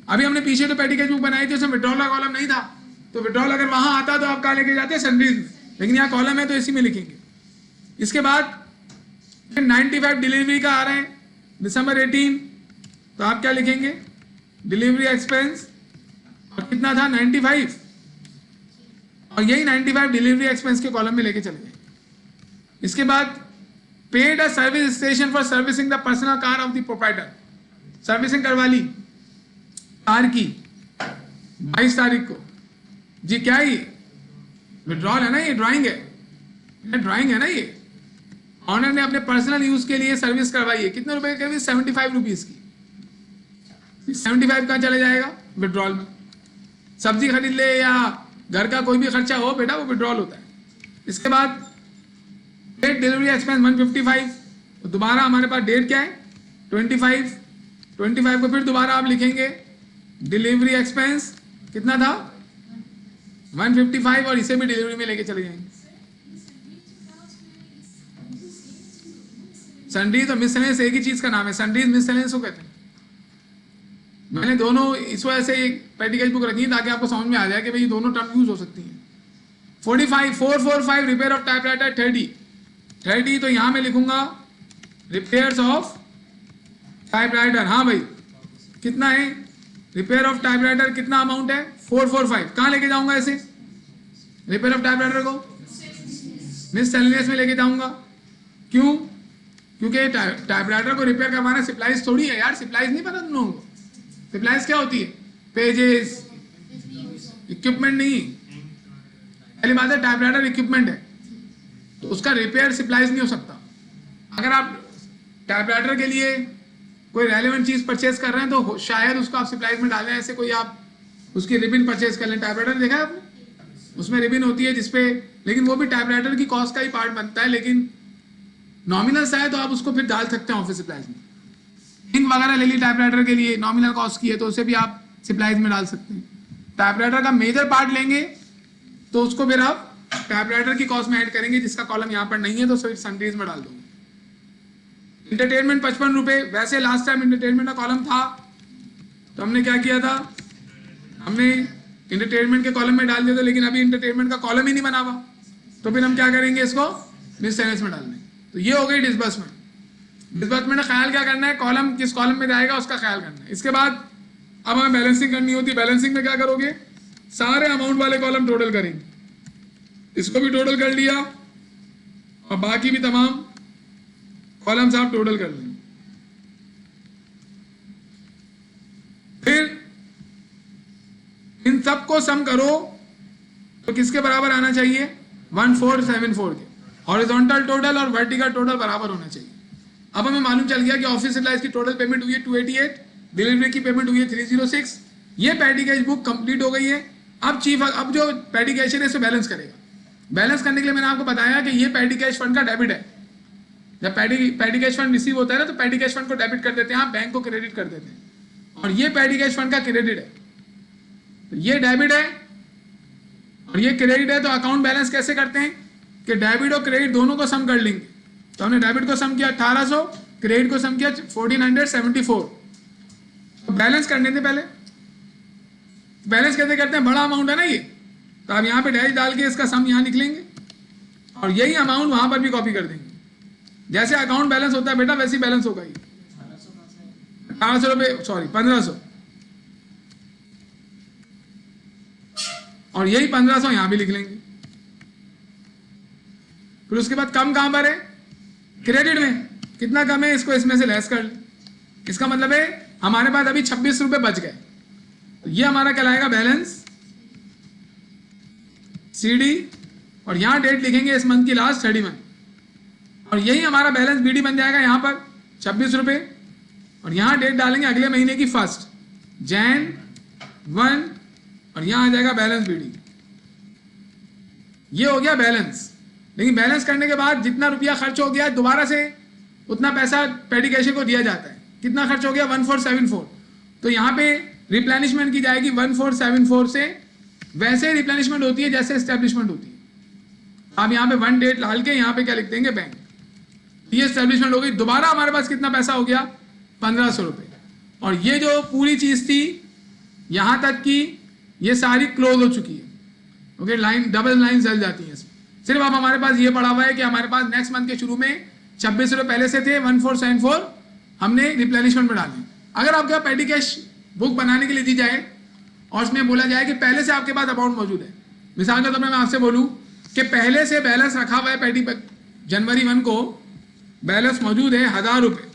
अभी हमने पीछे तो पेटी कैश बुक बनाई थी, उसमें विड्रॉल का कॉलम नहीं था, तो विड्रॉल अगर वहां आता तो आप कहां लेके जाते? सन्ड्रीज में, लेकिन यहाँ कॉलम है तो इसी में लिखेंगे। इसके बाद 95 डिलीवरी का आ रहे हैं दिसंबर 18, तो आप क्या लिखेंगे? डिलीवरी एक्सपेंस, और कितना था? 95। और यही 95 डिलीवरी एक्सपेंस के कॉलम में लेके चले जाएंगे। इसके बाद paid a service station for servicing the personal car of the proprietor, servicing करवा ली कार की 22 तारीख को जी, क्या ये विड्रॉल है ना, ये ड्राइंग है ना, ये ऑनर ने अपने पर्सनल यूज के लिए सर्विस करवाई है, कितने रुपए की? 75 रुपीज की। 75 कहाँ चले जाएगा? विड्रॉल में। सब्जी खरीद ले या घर का कोई भी खर्चा हो बेटा, वो विड्रॉल होता है। इसके बाद डेट डिलीवरी एक्सपेंस 155, तो दोबारा हमारे पास डेट क्या है? 25 को फिर दोबारा आप लिखेंगे डिलीवरी एक्सपेंस कितना था? 155, और इसे भी डिलीवरी में लेके चले जाएंगे। सनडीज और मिसलेनियस एक ही चीज का नाम है, सनडीज मिसलेनियस को कहते हैं। मैंने दोनों इस वजह से एक प्रैक्टिकल बुक रखी है ताकि आपको समझ में आ जाए कि भाई दोनों टर्म यूज हो सकती हैं। 445 रिपेयर ऑफ टाइपराइटर 30, तो यहां मैं लिखूंगा रिपेयर्स ऑफ टाइपराइटर। हाँ भाई, कितना है रिपेयर ऑफ टाइपराइटर? कितना अमाउंट है? 445। कहां लेके जाऊंगा ऐसे रिपेयर ऑफ टाइपराइटर को? मिसलेनियस में लेके जाऊंगा। क्यों? क्योंकि टाइपराइटर को रिपेयर करवाना सिप्लाइज थोड़ी है यार, सिप्लाइज नहीं पता तुम लोगों को। सिप्लाइज क्या होती है? पेजेस, इक्विपमेंट नहीं। पहली बात है टाइपराइटर इक्विपमेंट है, तो उसका रिपेयर सिप्लाइज नहीं हो सकता। अगर आप टाइपराइटर के लिए कोई रेलेवेंट चीज परचेज कर रहे हैं तो शायद उसको आप सिप्लाइज में डालें। ऐसे कोई आप उसकी रिबिन परचेज कर लें, टाइपराइटर देखा है आपने? उसमें रिबिन होती है जिसपे, लेकिन वो भी टाइपराइटर की कॉस्ट का ही पार्ट बनता है, लेकिन नॉमिनल सा है तो आप उसको फिर डाल सकते हैं ऑफिस सिप्लाइज में। इंक वगैरह ले ली टाइपराइटर के लिए, नॉमिनल कॉस्ट की है तो उसे भी आप सिप्लाइज में डाल सकते हैं। टाइपराइटर का मेजर पार्ट लेंगे तो उसको फिर आप टाइपराइटर की कॉस्ट में ऐड करेंगे, जिसका कॉलम यहाँ पर नहीं है तो फिर सनडीज में डाल दोगे। इंटरटेनमेंट 55 रुपए। वैसे लास्ट टाइम इंटरटेनमेंट का कॉलम था तो हमने क्या किया था, हमने इंटरटेनमेंट के कॉलम में डाल दिया था, लेकिन अभी इंटरटेनमेंट का कॉलम ही नहीं बना हुआ, तो फिर हम क्या करेंगे, इसको मिसलेनियस में डाल देंगे। तो ये हो गई डिसबर्समेंट। डिसबर्समेंट का ख्याल क्या करना है, कॉलम किस कॉलम में जाएगा उसका ख्याल करना है। इसके बाद अब हमें बैलेंसिंग करनी होती है। बैलेंसिंग में क्या करोगे, सारे अमाउंट वाले कॉलम टोटल करेंगे, इसको भी टोटल कर लिया और बाकी भी तमाम कॉलम्स आप टोटल कर लेंगे। फिर इन सबको सम करो तो किसके बराबर आना चाहिए? 1474 के। हॉरिजॉन्टल टोटल और वर्टिकल टोटल बराबर होना चाहिए। अब हमें मालूम चल गया कि ऑफिस सप्लाइज की टोटल पेमेंट हुई है 288, डिलीवरी की पेमेंट हुई है 306। ये पैडी कैश बुक कंप्लीट हो गई है। अब जो पैडी कैशियर है इसे बैलेंस करेगा। बैलेंस करने के लिए मैंने आपको बताया कि ये पैडी कैश फंड का डेबिट है। जब पैडी कैश फंड रिसीव होता है ना तो पैडी कैश फंड को डेबिट कर देते हैं, आप बैंक को क्रेडिट कर देते हैं, और ये पैडी कैश फंड का क्रेडिट है। तो ये डेबिट है और ये क्रेडिट है। तो अकाउंट बैलेंस कैसे करते हैं कि डेबिट और क्रेडिट दोनों को सम कर लेंगे। तो हमने डेबिट को सम किया 1800, क्रेडिट को सम किया 1474। तो बैलेंस करने थे पहले। बैलेंस कैसे करते हैं, बड़ा अमाउंट है ना ये, तो आप यहाँ पे डैश डाल के इसका सम यहाँ निकलेंगे और यही अमाउंट वहां पर भी कॉपी कर देंगे। जैसे अकाउंट बैलेंस होता है बेटा वैसे ही बैलेंस होगा। ये 1800 रुपये, सॉरी 1500, और यही 1500 यहां भी लिख लेंगे। फिर उसके बाद कम कहां पर है, क्रेडिट में। कितना कम है, इसको इसमें से लेस कर ले। इसका मतलब है हमारे पास अभी 26 रुपए बच गए, तो ये हमारा कहलाएगा बैलेंस सीडी, और यहां डेट लिखेंगे इस मंथ की लास्ट 31, और यही हमारा बैलेंस बीडी बन जाएगा यहां पर 26 रुपए, और यहां डेट डालेंगे अगले महीने की 1 Jan 1, और यहां आ जाएगा बैलेंस बीडी। ये हो गया बैलेंस। लेकिन बैलेंस करने के बाद जितना रुपया खर्च हो गया दोबारा से उतना पैसा पैडी कैशियर को दिया जाता है। कितना खर्च हो गया, 1474। तो यहाँ पे रिप्लेनिशमेंट की जाएगी 1474 से। वैसे रिप्लेनिशमेंट होती है जैसे एस्टेब्लिशमेंट होती है। आप यहाँ पे 1 डेट डाल के यहाँ पे क्या लिख देंगे, बैंक। ये एस्टेब्लिशमेंट हो गई। दोबारा हमारे पास कितना पैसा हो गया, 1500 रुपये। और ये जो पूरी चीज थी यहाँ तक की, ये सारी क्लोज हो चुकी है। ओके, लाइन डबल लाइन चल जाती है इसमें। सिर्फ अब हमारे पास ये पड़ा हुआ है कि हमारे पास नेक्स्ट मंथ के शुरू में 26 रुपये पहले से थे, 1474 हमने रिप्लेनिशमेंट में डाले। अगर आपके पास पैडी कैश बुक बनाने के लिए दी जाए और उसमें बोला जाए कि पहले से आपके पास अमाउंट मौजूद है, मिसाल के तौर पर मैं आपसे बोलूं कि पहले से बैलेंस रखा हुआ है पेटी पर, जनवरी 1 को बैलेंस मौजूद है 1000 रुपये।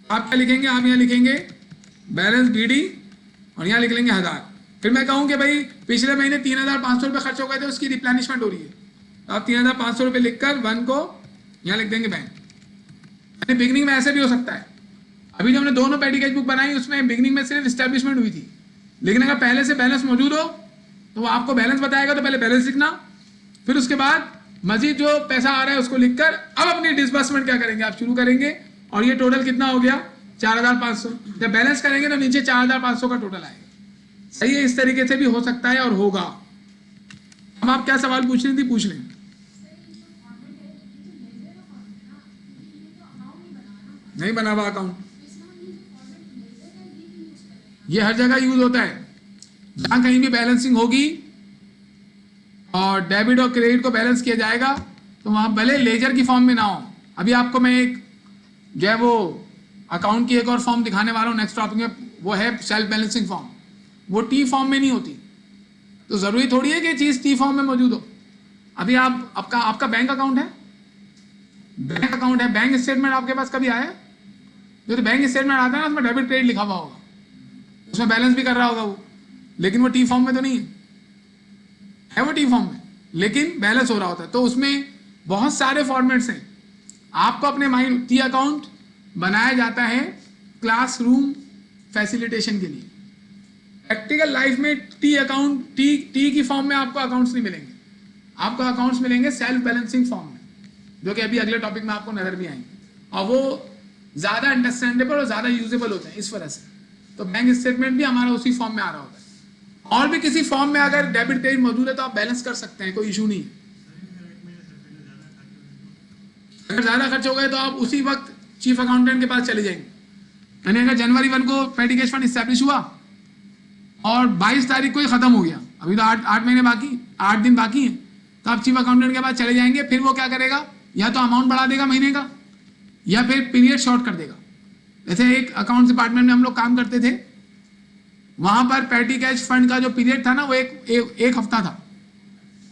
आप क्या लिखेंगे, आप यहाँ लिखेंगे बैलेंस बीडी और यहाँ लिख लेंगे 1000। फिर मैं कहूँ कि भाई पिछले महीने 3500 रुपये खर्च हो गए थे, उसकी रिप्लेनिशमेंट हो रही है, तो आप 3500 रुपये लिखकर 1 को यहाँ लिख देंगे बैंक। यानी बिगनिंग में ऐसे भी हो सकता है। अभी जो हमने दोनों पेटी कैश बुक बनाई उसमें बिगनिंग में सिर्फ स्टैब्लिशमेंट हुई थी, लेकिन अगर पहले से बैलेंस मौजूद हो तो वो आपको बैलेंस बताएगा, तो पहले बैलेंस लिखना, फिर उसके बाद मजीद जो पैसा आ रहा है उसको लिखकर अब अपनी डिसबर्समेंट क्या करेंगे, आप शुरू करेंगे। और ये टोटल कितना हो गया 4500। जब बैलेंस करेंगे तो नीचे 4500 का टोटल आएगा। सही है, इस तरीके से भी हो सकता है और होगा। अब आप क्या सवाल पूछ रही थी, पूछ लें। नहीं बना हुआ अकाउंट, ये हर जगह यूज होता है। जहां कहीं भी बैलेंसिंग होगी और डेबिट और क्रेडिट को बैलेंस किया जाएगा तो वहां भले लेजर की फॉर्म में ना हो। अभी आपको मैं एक जो है वो अकाउंट की एक और फॉर्म दिखाने वाला हूँ नेक्स्ट टॉपिक में, वो है सेल्फ बैलेंसिंग फॉर्म। वो टी फॉर्म में नहीं होती, तो जरूरी थोड़ी है कि चीज टी फॉर्म में मौजूद हो। अभी आपका बैंक अकाउंट है, बैंक अकाउंट है, बैंक स्टेटमेंट आपके पास कभी आया? जो तो बैंक स्टेटमेंट आता है ना उसमें डेबिट क्रेडिट लिखा हुआ होगा, उसमें बैलेंस भी कर रहा होगा वो, लेकिन वो टी फॉर्म में तो नहीं है वो टी फॉर्म में, लेकिन बैलेंस हो रहा होता है। तो उसमें बहुत सारे फॉर्मेट्स हैं। आपको अपने माइंड टी अकाउंट बनाया जाता है क्लासरूम फैसिलिटेशन के लिए। प्रैक्टिकल लाइफ में टी अकाउंट टी की फॉर्म में आपको अकाउंट्स नहीं मिलेंगे, आपको अकाउंट्स मिलेंगे सेल्फ बैलेंसिंग फॉर्म में, जो कि अभी अगले टॉपिक में आपको नजर भी आएंगे, और वो ज्यादा अंडरस्टैंडेबल और ज्यादा यूजेबल होते हैं इस वजह से। तो बैंक स्टेटमेंट भी हमारा उसी फॉर्म में आ रहा होता है। और भी किसी फॉर्म में अगर डेबिट क्रेडिट मौजूद है तो आप बैलेंस कर सकते हैं, कोई इशू नहीं है। अगर ज्यादा खर्च हो गए तो आप उसी वक्त चीफ अकाउंटेंट के पास चले जाएंगे। यानी अगर जनवरी 1 को पेटी कैश फंड इस्टेब्लिश हुआ और 22 तारीख को ही खत्म हो गया, अभी तो 8 महीने बाकी, 8 दिन बाकी है, तो आप चीफ अकाउंटेंट के पास चले जाएंगे। फिर वो क्या करेगा, या तो अमाउंट बढ़ा देगा महीने का या फिर पीरियड शॉर्ट कर देगा। जैसे एक अकाउंट डिपार्टमेंट में हम लोग काम करते थे, वहां पर पेटी कैश फंड का जो पीरियड था ना वो एक हफ्ता था।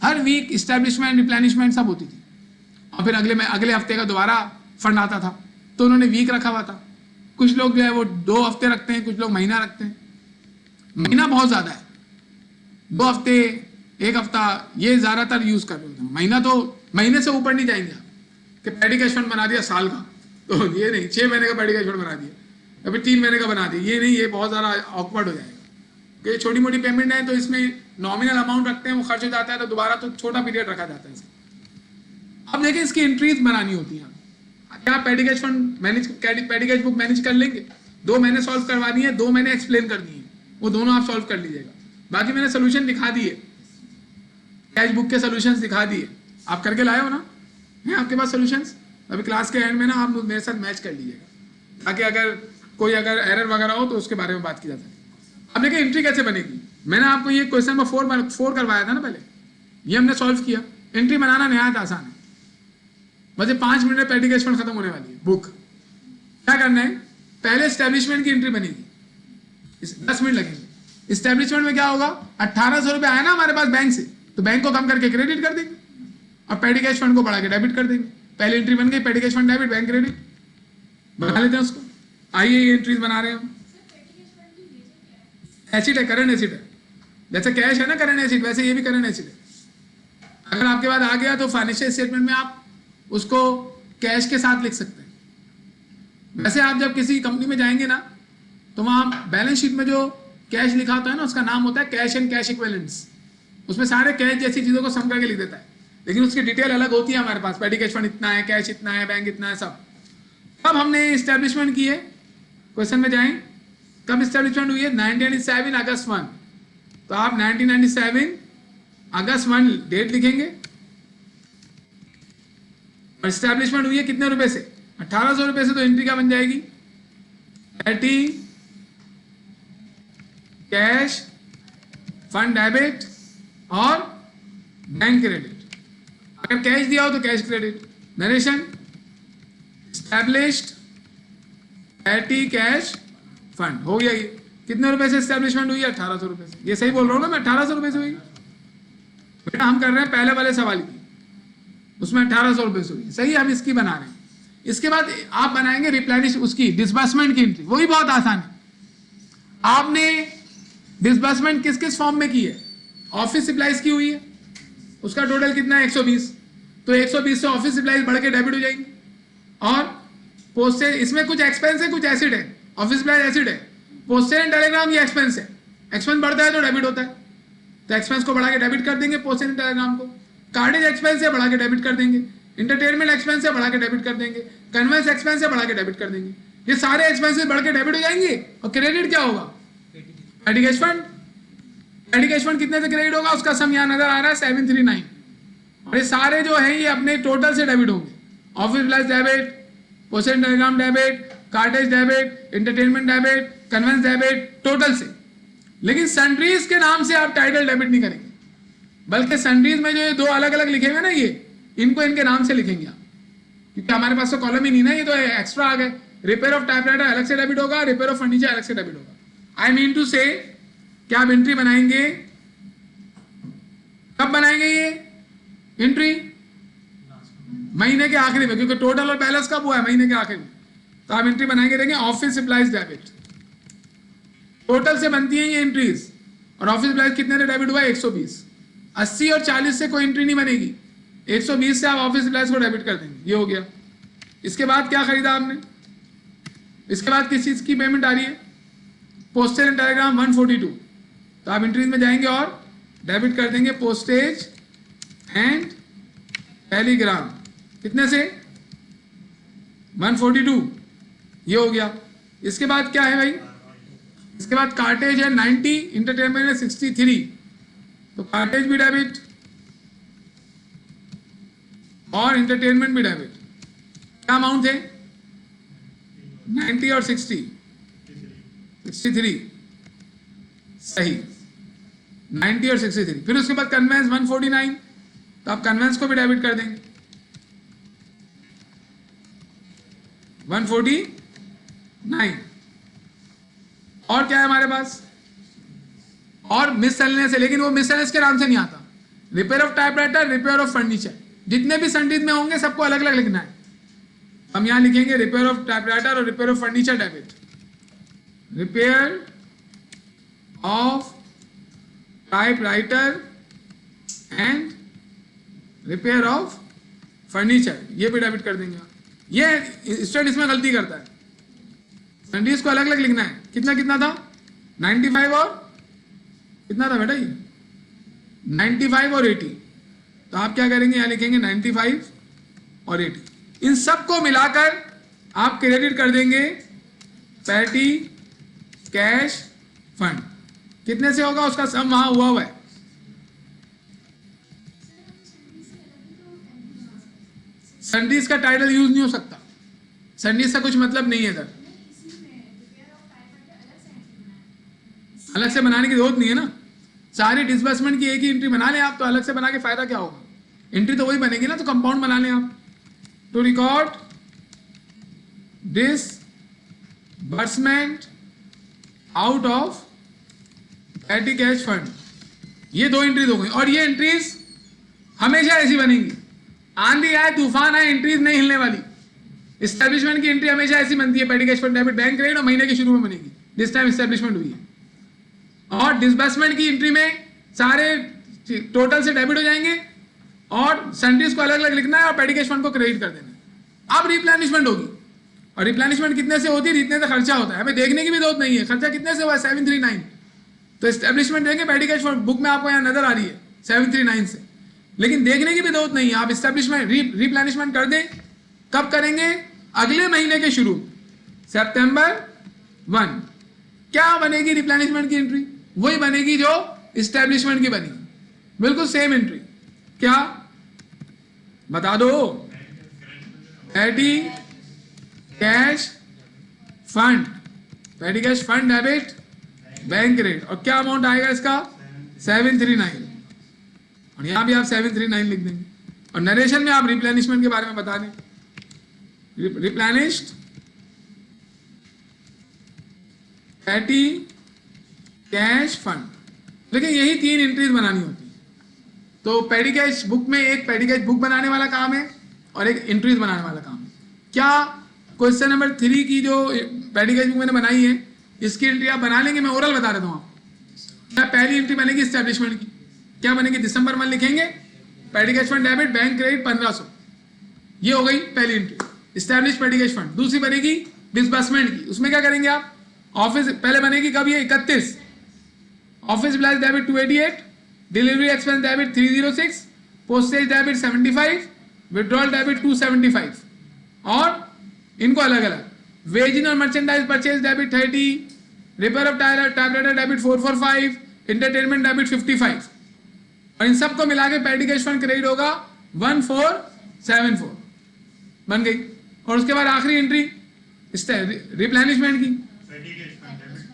हर वीक इस्टेब्लिशमेंट रिप्लेनिशमेंट सब होती थी, और फिर अगले हफ्ते का दोबारा फंड आता था। तो उन्होंने वीक रखा हुआ था। कुछ लोग जो है वो 2 हफ्ते रखते हैं, कुछ लोग महीना रखते हैं। महीना बहुत ज्यादा है, 2 हफ्ते 1 हफ्ता ये ज्यादातर यूज कर रहे हैं। महीना तो महीने से ऊपर नहीं जाएंगे आप कि पेटी कैश फंड बना दिया साल का, तो ये नहीं 6 महीने का पेटी कैश फंड बना दिया या फिर 3 महीने का बना दिया, ये नहीं, ये बहुत ज़्यादा ऑकवर्ड हो जाएगा। कि छोटी मोटी पेमेंट है तो इसमें नॉमिनल अमाउंट रखते हैं, वो खर्च हो जाता है, तो दोबारा तो छोटा पीरियड रखा जाता है इसका। अब देखिए इसकी एंट्रीज बनानी होती है। क्या आप पेटी कैश फंड मैनेज, पेटी कैश बुक मैनेज कर लेंगे? 2 महीने सॉल्व करवानी है, 2 महीने एक्सप्लेन करनी है, वो दोनों आप सॉल्व कर लीजिएगा। बाकी मैंने सोल्यूशन दिखा दिए, कैश बुक के सोल्यूशंस दिखा दिए, आप करके लाए हो ना, है आपके पास सोल्यूशंस। अभी क्लास के एंड में ना आप मेरे साथ मैच कर लीजिएगा, ताकि अगर कोई एरर वगैरह हो तो उसके बारे में बात की जा सके। अब देखिए एंट्री कैसे बनेगी। मैंने आपको ये क्वेश्चन में 4 करवाया था ना पहले, ये हमने सॉल्व किया। एंट्री बनाना नहायत आसान है, बस 5 मिनट में पेटी कैश फंड खत्म होने वाली है बुक। क्या करना है, पहले एस्टेब्लिशमेंट की एंट्री बनेगी, 10 मिनट लगेंगे। एस्टेब्लिशमेंट में क्या होगा, 1800 रुपये आया ना हमारे पास बैंक से, तो बैंक को कम करके क्रेडिट कर देंगे और पेटी कैश फंड को बढ़ा के डेबिट कर देंगे। पहले एंट्री बन गई, पेटी cash fund debit, bank credit, बना लेते हैं उसको। आइए ये एंट्रीज बना रहे हैं हम। एसिड है, करंट एसिड है, जैसे कैश है ना करंट एसिड, वैसे ये भी करंट एसिड है। अगर आपके पास आ गया तो फाइनेंशियल स्टेटमेंट में आप उसको कैश के साथ लिख सकते हैं। वैसे आप जब किसी कंपनी में जाएंगे ना तो वहाँ बैलेंस शीट में जो कैश लिखा होता है ना उसका नाम होता है कैश एंड कैश इक्विवेलेंट्स। उसमें सारे कैश जैसी चीज़ों को सम करके लिख देता है, लेकिन उसकी डिटेल अलग होती है हमारे पास। पेटी कैश फंड इतना है, कैश इतना है, बैंक इतना है, सब। अब हमने इस्टेब्लिशमेंट की है, क्वेश्चन में जाएं, कब इस्टेब्लिशमेंट हुई है, 1997 अगस्त 1। तो आप 1997 अगस्त 1 डेट लिखेंगे। और इस्टेब्लिशमेंट हुई है कितने रुपए से, 1800 रुपए से। तो एंट्री क्या बन जाएगी, पेटी कैश फंड डेबिट और बैंक क्रेडिट। अगर कैश दिया हो तो कैश क्रेडिट। नरेशन, एस्टैब्लिश्ड पेटी कैश फंड हो गया। ये कितने रुपए से एस्टैब्लिशमेंट हुई है, 1800 रुपए से। ये सही बोल रहा हूँ ना मैं, 1800 रुपए से हुई। बेटा हम कर रहे हैं पहले वाले सवाल की, उसमें 1800 रुपये से हुई, सही, हम इसकी बना रहे हैं। इसके बाद आप बनाएंगे रिप्लेनिश उसकी डिसबर्समेंट की एंट्री, वही बहुत आसान है। आपने डिसबर्समेंट किस किस फॉर्म में की है? ऑफिस सप्लाईज की हुई है, उसका टोटल कितना है 120, तो 120 से ऑफिस सप्लाईज बढ़ के डेबिट हो जाएंगी। और पोस्टेज, इसमें कुछ एक्सपेंस है कुछ एसिड है, ऑफिस सप्लाईज एसिड है, पोस्टेज एंड टेलीग्राम ये एक्सपेंस है, एक्सपेंस बढ़ता है तो डेबिट होता है, तो एक्सपेंस को बढ़ा के डेबिट कर देंगे पोस्टेज एंड टेलीग्राम को। कार्डेज एक्सपेंस है बढ़ा के डेबिट कर देंगे, इंटरटेनमेंट एक्सपेंस है बढ़ा के डेबिट कर देंगे, कन्वेंस एक्सपेंस है बढ़ा के डेबिट कर देंगे। ये सारे एक्सपेंसेस बढ़ के डेबिट हो जाएंगे और क्रेडिट क्या होगा? पेटी कैश फंड। पेटी कैश फंड कितने से क्रेडिट होगा? उसका सम यहाँ नजर आ रहा है 739, और ये सारे जो है ये अपने टोटल से डेबिट होंगे। Office supplies debit, postage and telegram debit, cartage debit, entertainment debit, conveyance debit, total से। लेकिन सन्ड्रीज के नाम से आप टाइटल डेबिट नहीं करेंगे, बल्कि सन्ड्रीज में जो ये दो अलग अलग लिखे हुए ना, ये इनको इनके नाम से लिखेंगे आप, क्योंकि हमारे पास तो कॉलम ही नहीं ना, ये तो एक्स्ट्रा आ गए। रिपेयर ऑफ टाइपराइटर अलग से डेबिट होगा, रिपेयर ऑफ फर्नीचर अलग से डेबिट होगा। आई मीन टू से कि आप एंट्री बनाएंगे, कब बनाएंगे ये एंट्री? महीने के आखिरी में, क्योंकि टोटल और बैलेंस कब हुआ है? महीने के आखिरी में। तो आप एंट्री बनाएंगे, देंगे ऑफिस सप्लाईज डेबिट, टोटल से बनती है ये एंट्रीज, और ऑफिस सप्लाईज कितने से डेबिट हुआ है? 120। 80 और 40 से कोई एंट्री नहीं बनेगी, 120 से आप ऑफिस सप्लाईज को डेबिट कर देंगे। ये हो गया। इसके बाद क्या खरीदा आपने? इसके बाद किस चीज की पेमेंट आ रही है? पोस्टेज एंड टेलीग्राम 142, तो आप एंट्रीज में जाएंगे और डेबिट कर देंगे पोस्टेज एंड टेलीग्राम, कितने से? 142, ये हो गया। इसके बाद क्या है भाई? इसके बाद कार्टेज है 90, इंटरटेनमेंट है 63, तो कार्टेज भी डेबिट और इंटरटेनमेंट भी डेबिट। क्या अमाउंट थे? 90 और 63, सही, 90 और 63। फिर उसके बाद कन्वेंस 149, तो आप कन्वेंस को भी डेबिट कर देंगे 149। और क्या है हमारे पास? और मिससेलेनियस है, लेकिन वो मिससेलेनियस के नाम से नहीं आता। Repair of typewriter, repair of furniture, जितने भी संडीज में होंगे सबको अलग अलग लिखना है। हम यहां लिखेंगे रिपेयर ऑफ टाइपराइटर और repair of furniture debit, repair of typewriter and repair of furniture, ये भी डेबिट कर देंगे। ये स्टूडेंट इसमें गलती करता है, संडीज को अलग अलग लिखना है। कितना कितना था? 95 और कितना था बेटा? ये 95 और 80, तो आप क्या करेंगे? यहां लिखेंगे 95 और 80, इन सबको मिलाकर आप क्रेडिट कर देंगे पैटी कैश फंड। कितने से होगा? उसका सम वहां हुआ है। संडीज का टाइटल यूज नहीं हो सकता, संडीज का कुछ मतलब नहीं है इधर, अलग से बनाने की जरूरत नहीं है ना। सारी डिसबर्समेंट की एक ही एंट्री बना लें आप, तो अलग से बना के फायदा क्या होगा? एंट्री तो वही बनेगी ना, तो कंपाउंड बना लें आप। To record disbursement out of petty cash fund, ये दो एंट्रीज हो गई। और ये एंट्रीज हमेशा ऐसी बनेंगी, आंधी आए तूफान आए एंट्रीज नहीं हिलने वाली। एस्टेब्लिशमेंट की एंट्री हमेशा ऐसी बनती है, patty cash fund debit bank credit, और महीने के शुरू में बनेगी, जिस टाइम एस्टेब्लिशमेंट हुई है। और डिसबर्समेंट की एंट्री में सारे टोटल से डेबिट हो जाएंगे, और सन्ड्रीज को अलग अलग लिखना है और पैटी कैश फंड को क्रेडिट कर देना है। अब रिप्लेनिशमेंट होगी, और रिप्लेनिशमेंट कितने से होती है? जितने से खर्चा होता है। हमें देखने की भी जरूरत नहीं है खर्चा कितने से हुआ है, 739। तो एस्टेब्लिशमेंट देंगे पैटी कैश फंड, बुक में आपको यहाँ नजर आ रही है 739 से, लेकिन देखने की भी जरूरत नहीं है। आप एस्टेब्लिशमेंट रिप्लेनिशमेंट कर दें, कब करेंगे? अगले महीने के शुरू, सितंबर 1। क्या बनेगी रिप्लेनिशमेंट की एंट्री? वही बनेगी जो एस्टेब्लिशमेंट की बनी, बिल्कुल सेम एंट्री। क्या बता दो? Patty cash fund, patty cash fund debit bank credit, और क्या अमाउंट आएगा इसका? 739, और यहां भी आप 739 लिख देंगे। और नरेशन में आप रिप्लेनिशमेंट के बारे में बता दें, रिप्लेनिश्ड पैटी कैश फंड। लेकिन यही 3 एंट्रीज बनानी होती है, तो पेडी कैश बुक में एक पेडी कैश बुक बनाने वाला काम है और एक एंट्रीज बनाने वाला काम है। क्या क्वेश्चन नंबर 3 की जो पेडी कैश बुक मैंने बनाई है इसकी एंट्री आप बना लेंगे? मैं ओरल बता देता हूँ आपको। क्या पहली एंट्री बनेगी इस्टेब्लिशमेंट की? क्या बनेगी? दिसंबर में लिखेंगे petty cash fund debit bank credit 1500, ये हो गई पहली entry, establish petty cash fund. दूसरी बनेगी डिसबर्समेंट की, उसमें क्या करेंगे आप? ऑफिस पहले बनेगी कब? ये 31, ऑफिस ब्लास debit 288, delivery expense debit 306, postage debit 75, withdrawal debit 275 और इनको अलग अलग। वेजिंग और merchandise purchase debit 30, repair of typewriter debit 445, entertainment debit 55 और इन सबको मिला के पेडी कैश फंड क्रेडिट होगा 1474 बन गई। और उसके बाद आखिरी एंट्री रिप्लेनिशमेंट की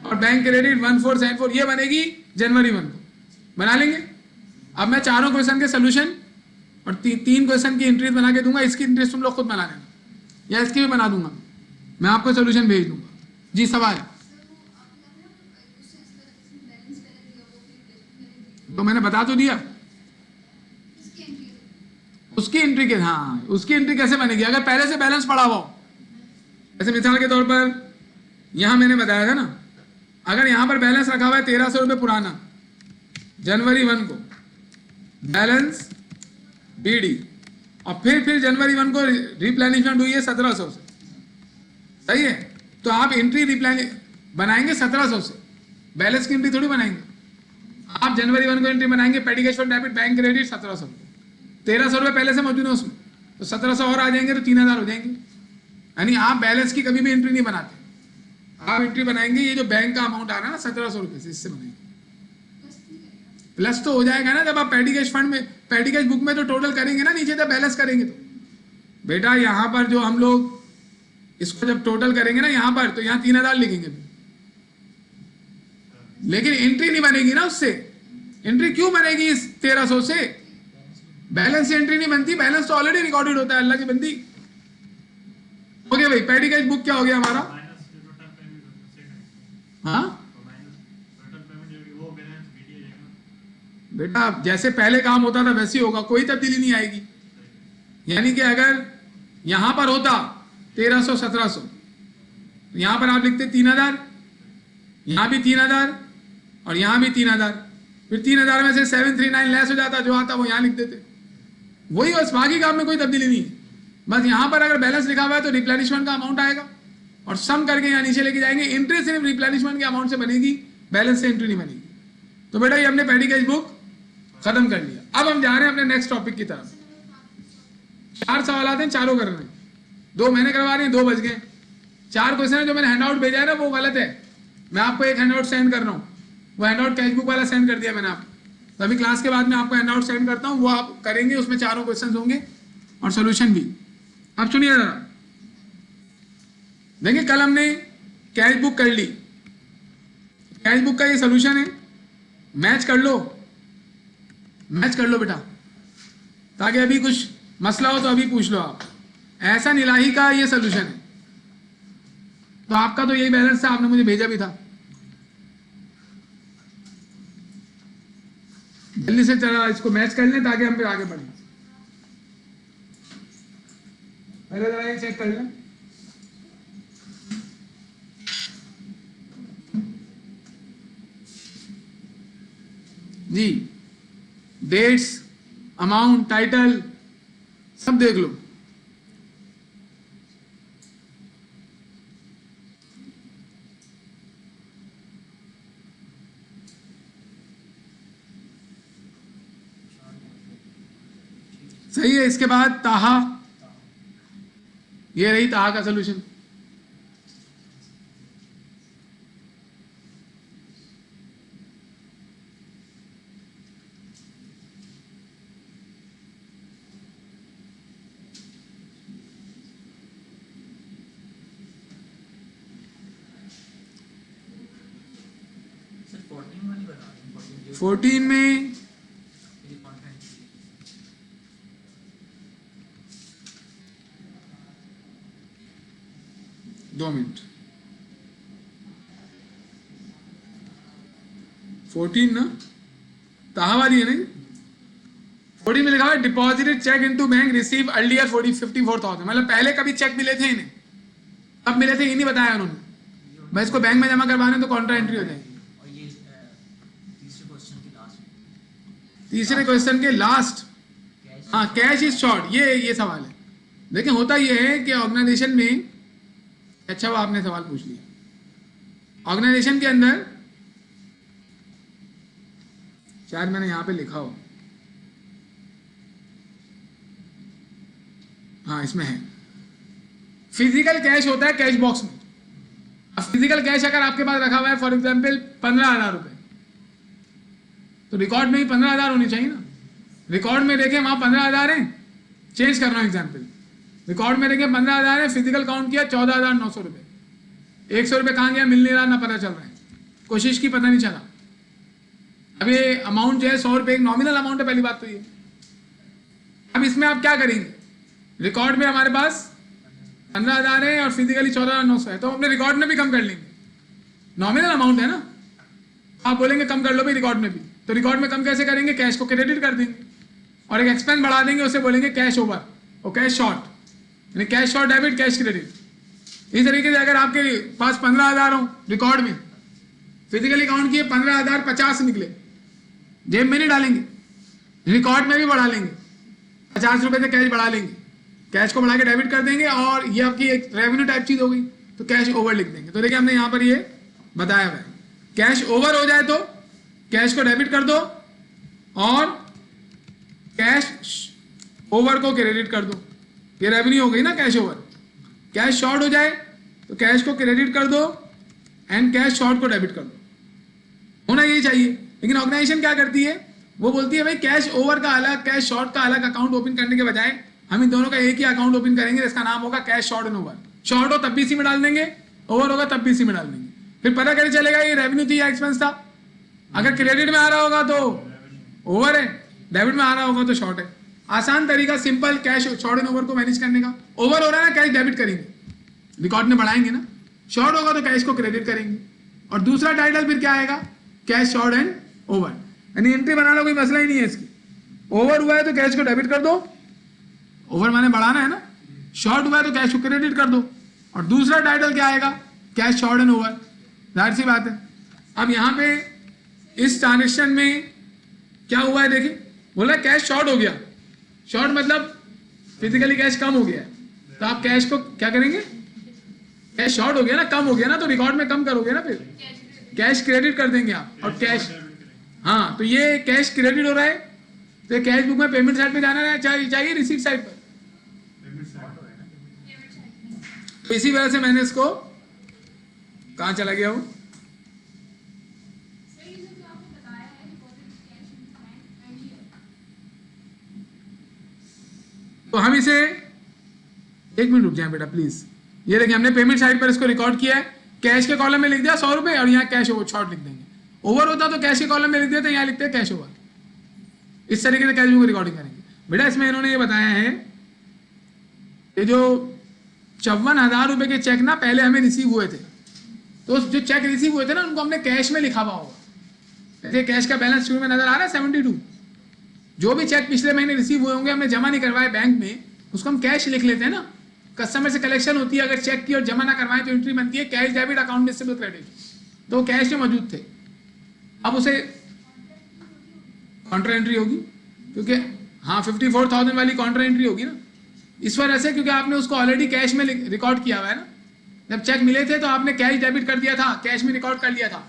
और बैंक क्रेडिट 1474, ये बनेगी जनवरी 1 को। बना लेंगे? अब मैं चारों क्वेश्चन के सोल्यूशन और तीन क्वेश्चन की एंट्रीज बना के दूंगा। इसकी एंट्रीज तुम लोग खुद बना लेना या इसकी भी बना दूंगा, मैं आपको सोल्यूशन भेज दूंगा। जी सवाल? तो मैंने बता तो दिया उसकी एंट्री के, हाँ उसकी एंट्री कैसे बनेगी? अगर पहले से बैलेंस पड़ा हुआ, ऐसे मिसाल के तौर पर यहां मैंने बताया था ना, अगर यहां पर बैलेंस रखा हुआ है 1300 रुपये पुराना जनवरी 1 को बैलेंस बीडी और फिर जनवरी 1 को रिप्लेनिशमेंट हुई है 1700 से, सही है? तो आप एंट्री रिप्लेनिश बनाएंगे 1700 से, बैलेंस की एंट्री थोड़ी बनाएंगे। आप जनवरी 1 को एंट्री बनाएंगे petty cash fund debit bank credit 1700, 1300 रुपये पहले से मौजूद है उसमें, तो 1700 और आ जाएंगे तो 3000 हो जाएंगे। यानी आप बैलेंस की कभी भी एंट्री नहीं बनाते, आप एंट्री बनाएंगे ये जो बैंक का अमाउंट आ रहा है ना 1700 रुपये से, इससे बनाएंगे। प्लस तो हो जाएगा ना जब आप पेडी कैश फंड में पेडी कैश बुक में तो टोटल करेंगे ना, नीचे जब बैलेंस करेंगे तो बेटा यहाँ पर जो हम लोग इसको जब टोटल करेंगे ना यहाँ पर, तो यहाँ 3000 लिखेंगे, लेकिन एंट्री नहीं बनेगी ना उससे। एंट्री क्यों बनेगी इस 1300 से? बैलेंस से एंट्री नहीं बनती, बैलेंस तो ऑलरेडी रिकॉर्डेड होता है अल्लाह की बंदी। ओके भाई, पेडी कैश बुक क्या हो गया हमारा? हाँ बेटा जैसे पहले काम होता था वैसे ही होगा, कोई तब्दीली नहीं आएगी। यानी कि अगर यहां पर होता 1300 1700, यहां पर आप लिखते 3000, यहां भी 3000 और यहां भी 3000, फिर 3000 में से 739 लेस हो जाता, जो आता वो यहां लिख देते, वही बस, बाकी काम में कोई तब्दीली नहीं है। बस यहां पर अगर बैलेंस लिखा हुआ है तो रिप्लेनिशमेंट का अमाउंट आएगा और सम करके यहां नीचे लेके जाएंगे। एंट्री सिर्फ रिप्लेनिशमेंट के अमाउंट से बनेगी, बैलेंस से एंट्री नहीं बनेगी। तो बेटा ये हमने पेडी कैश बुक खत्म कर लिया। अब हम जा रहे हैं अपने नेक्स्ट टॉपिक की तरफ। 4 सवाल आते हैं, चारों कर रहे हैं, 2 मैंने करवा रहे हैं, 2 बच गए। 4 क्वेश्चन है जो मैंने हैंडआउट भेजा है ना वो गलत है, मैं आपको एक हैंडआउट सेंड कर रहा हूँ, वो हैंडआउट कैश बुक वाला सेंड कर दिया मैंने आपको। तो अभी क्लास के बाद में आपको हैंडआउट सेंड करता हूँ, वो आप करेंगे, उसमें चारों क्वेश्चन होंगे और सोल्यूशन भी। अब सुनिए जरा, देखिए कल हमने कैश बुक कर ली, कैश बुक का ये सोल्यूशन है, मैच कर लो, मैच कर लो बेटा, ताकि अभी कुछ मसला हो तो अभी पूछ लो आप। ऐसा इलाही का ये सोल्यूशन है। तो आपका तो यही बैलेंस था, आपने मुझे भेजा भी था। जल्दी से चला इसको मैच कर लें ताकि हम फिर आगे बढ़ें। पहले जरा ये चेक कर लें। जी डेट्स, अमाउंट, टाइटल सब देख लो। सही है। इसके बाद ताहा, ये रही ताहा का सोल्यूशन। सर 14 वाली बता रहे हैं, 14 में 2 मिनट, 14 ना ताहा वाली है नहीं, 40 में लिखा हुआ है deposited cheque into bank receive earlier 54,000, मतलब पहले कभी चेक मिले थे इन्हें, कब मिले थे ये नहीं बताया उन्होंने। मैं इसको बैंक में जमा करवाने तो कॉन्ट्रा एंट्री हो जाएगी। और ये तीसरे क्वेश्चन के लास्ट, तीसरे क्वेश्चन के लास्ट, हाँ कैश इज शॉर्ट, ये सवाल है। देखिए होता ये है कि ऑर्गेनाइजेशन में, अच्छा वो आपने सवाल पूछ लिया, ऑर्गेनाइजेशन के अंदर शायद मैंने यहां पे लिखा हो, हाँ इसमें है, फिजिकल कैश होता है कैश बॉक्स में। अब फिजिकल कैश अगर आपके पास रखा हुआ है फॉर एग्जाम्पल 15,000 रुपए, तो रिकॉर्ड में ही 15,000 होने चाहिए ना। रिकॉर्ड में देखें वहां 15,000 है, चेंज कर रहा हूं एग्जाम्पल, रिकॉर्ड में देखें 15,000 है, फिजिकल काउंट किया 14,900 रुपए, 100 रुपए कहाँ गया मिल नहीं रहा, ना पता चल रहा है, कोशिश की पता नहीं चला। अब ये अमाउंट जो है 100 रुपए एक नॉमिनल अमाउंट है, पहली बात तो ये। अब इसमें आप क्या करेंगे, रिकॉर्ड में हमारे पास 15,000 है और फिजिकली 14,900 है, तो अपने रिकॉर्ड में भी कम कर लेंगे, नॉमिनल अमाउंट है ना। आप बोलेंगे कम कर लो भाई रिकॉर्ड में भी, तो रिकॉर्ड में कम कैसे करेंगे, कैश को क्रेडिट कर देंगे और एक एक्सपेंस बढ़ा देंगे, उसे बोलेंगे कैश ओवर और कैश शॉर्ट, यानी cash short debit cash credit. इस तरीके से अगर आपके पास 15,000 हो रिकॉर्ड में, फिजिकली काउंट किए 15,050 निकले, जेब में नहीं डालेंगे, रिकॉर्ड में भी बढ़ा लेंगे, 50 रुपए से कैश बढ़ा लेंगे, कैश को बढ़ा के डेबिट कर देंगे और ये आपकी एक रेवेन्यू टाइप चीज हो गई, तो कैश ओवर लिख देंगे। तो देखिए हमने यहाँ पर ये बताया हुआ है, कैश ओवर हो जाए तो कैश को डेबिट कर दो और कैश ओवर को क्रेडिट कर दो, ये रेवेन्यू हो गई ना कैश ओवर। कैश शॉर्ट हो जाए तो कैश को क्रेडिट कर दो एंड कैश शॉर्ट को डेबिट कर दो, होना यही चाहिए। लेकिन ऑर्गेनाइजेशन क्या करती है, वो बोलती है भाई कैश ओवर का अलग कैश शॉर्ट का अलग अकाउंट ओपन करने के बजाय हम इन दोनों का एक ही अकाउंट ओपन करेंगे, इसका नाम होगा cash short and over. Short हो तब भी इसी में डाल देंगे, ओवर होगा तब भी इसी में डाल देंगे, फिर पता कैसे चलेगा ये रेवेन्यू थी या एक्सपेंस था। अगर क्रेडिट में आ रहा होगा तो ओवर है, डेबिट में आ रहा होगा तो शॉर्ट है। आसान तरीका simple cash short and over को मैनेज करने का। ओवर हो रहा है ना, कैश डेबिट करेंगे, रिकॉर्ड में बढ़ाएंगे ना, शॉर्ट होगा तो कैश को क्रेडिट करेंगे और दूसरा टाइटल फिर क्या आएगा, कैश शॉर्ट एंड ओवर, यानी एंट्री बना लो, कोई मसला ही नहीं है इसकी। ओवर हुआ है तो कैश को डेबिट कर दो, ओवर माने बढ़ाना है ना, शॉर्ट हुआ है तो कैश को क्रेडिट कर दो और दूसरा टाइटल क्या आएगा, कैश शॉर्ट एंड ओवर, जाहिर सी बात है। अब यहाँ पे इस ट्रांजेक्शन में क्या हुआ है देखिए, बोला कैश शॉर्ट हो गया, शॉर्ट मतलब फिजिकली कैश कम हो गया है, तो आप कैश को क्या करेंगे, कैश शॉर्ट हो गया ना, कम हो गया ना, तो रिकॉर्ड में कम करोगे ना, फिर कैश क्रेडिट कर देंगे आप और कैश, हाँ तो ये कैश क्रेडिट हो रहा है तो कैश बुक में पेमेंट साइड पे जाना चाहिए रिसीट साइड पर, तो इसी वजह से मैंने इसको, कहाँ चला गया वो, तो हम इसे, एक मिनट रुक जाए बेटा प्लीज, ये देखिए हमने पेमेंट साइड पर इसको रिकॉर्ड किया है, कैश के कॉलम में लिख दिया 100 रुपए और यहाँ कैश ओवर शॉर्ट लिख देंगे। ओवर होता तो कैश के कॉलम में लिख दिया, तो यहाँ लिखते हैं कैश ओवर। इस तरीके से कैश बुक रिकॉर्डिंग करेंगे बेटा। इसमें इन्होंने ये बताया है ये जो 54,000 रुपए के चेक ना पहले हमें रिसीव हुए थे, तो जो चेक रिसीव हुए थे ना उनको हमने कैश में लिखा हुआ होगा, जैसे कैश का बैलेंस शुरू में नजर आ रहा है 72, जो भी चेक पिछले महीने रिसीव हुए होंगे हमने जमा नहीं करवाए बैंक में, उसको हम कैश लिख लेते हैं ना। कस्टमर से कलेक्शन होती है, अगर चेक की और जमा ना करवाएं तो एंट्री बनती है cash debit account receivable credit, तो कैश में मौजूद थे, अब उसे कॉन्ट्रा एंट्री होगी, क्योंकि हाँ 54,000 वाली कॉन्ट्रा एंट्री होगी ना इस वजह से, क्योंकि आपने उसको ऑलरेडी कैश में रिकॉर्ड किया हुआ है ना। जब चेक मिले थे तो आपने कैश डेबिट कर दिया था, कैश में रिकॉर्ड कर लिया था।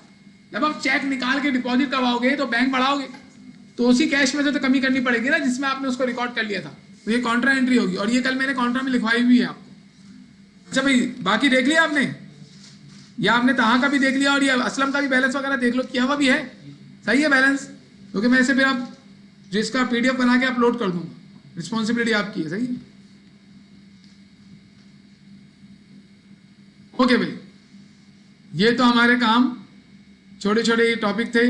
जब आप चेक निकाल के डिपॉजिट करवाओगे तो बैंक बढ़ाओगे, तो उसी कैश में से तो कमी करनी पड़ेगी ना जिसमें आपने उसको रिकॉर्ड कर लिया था, तो ये कॉन्ट्रा एंट्री होगी। और ये कल मैंने कॉन्ट्रा में लिखवाई हुई है आपको। अच्छा भाई बाकी देख लिया आपने, या आपने तहाँ का भी देख लिया और ये असलम का भी बैलेंस वगैरह देख लो, किया हुआ भी है, सही है बैलेंस, क्योंकि मैं इसे फिर आप जिसका PDF बना के अपलोड कर दूंगा, रिस्पॉन्सिबिलिटी आपकी है, सही है। ओके भाई, ये तो हमारे काम छोटे छोटे टॉपिक थे।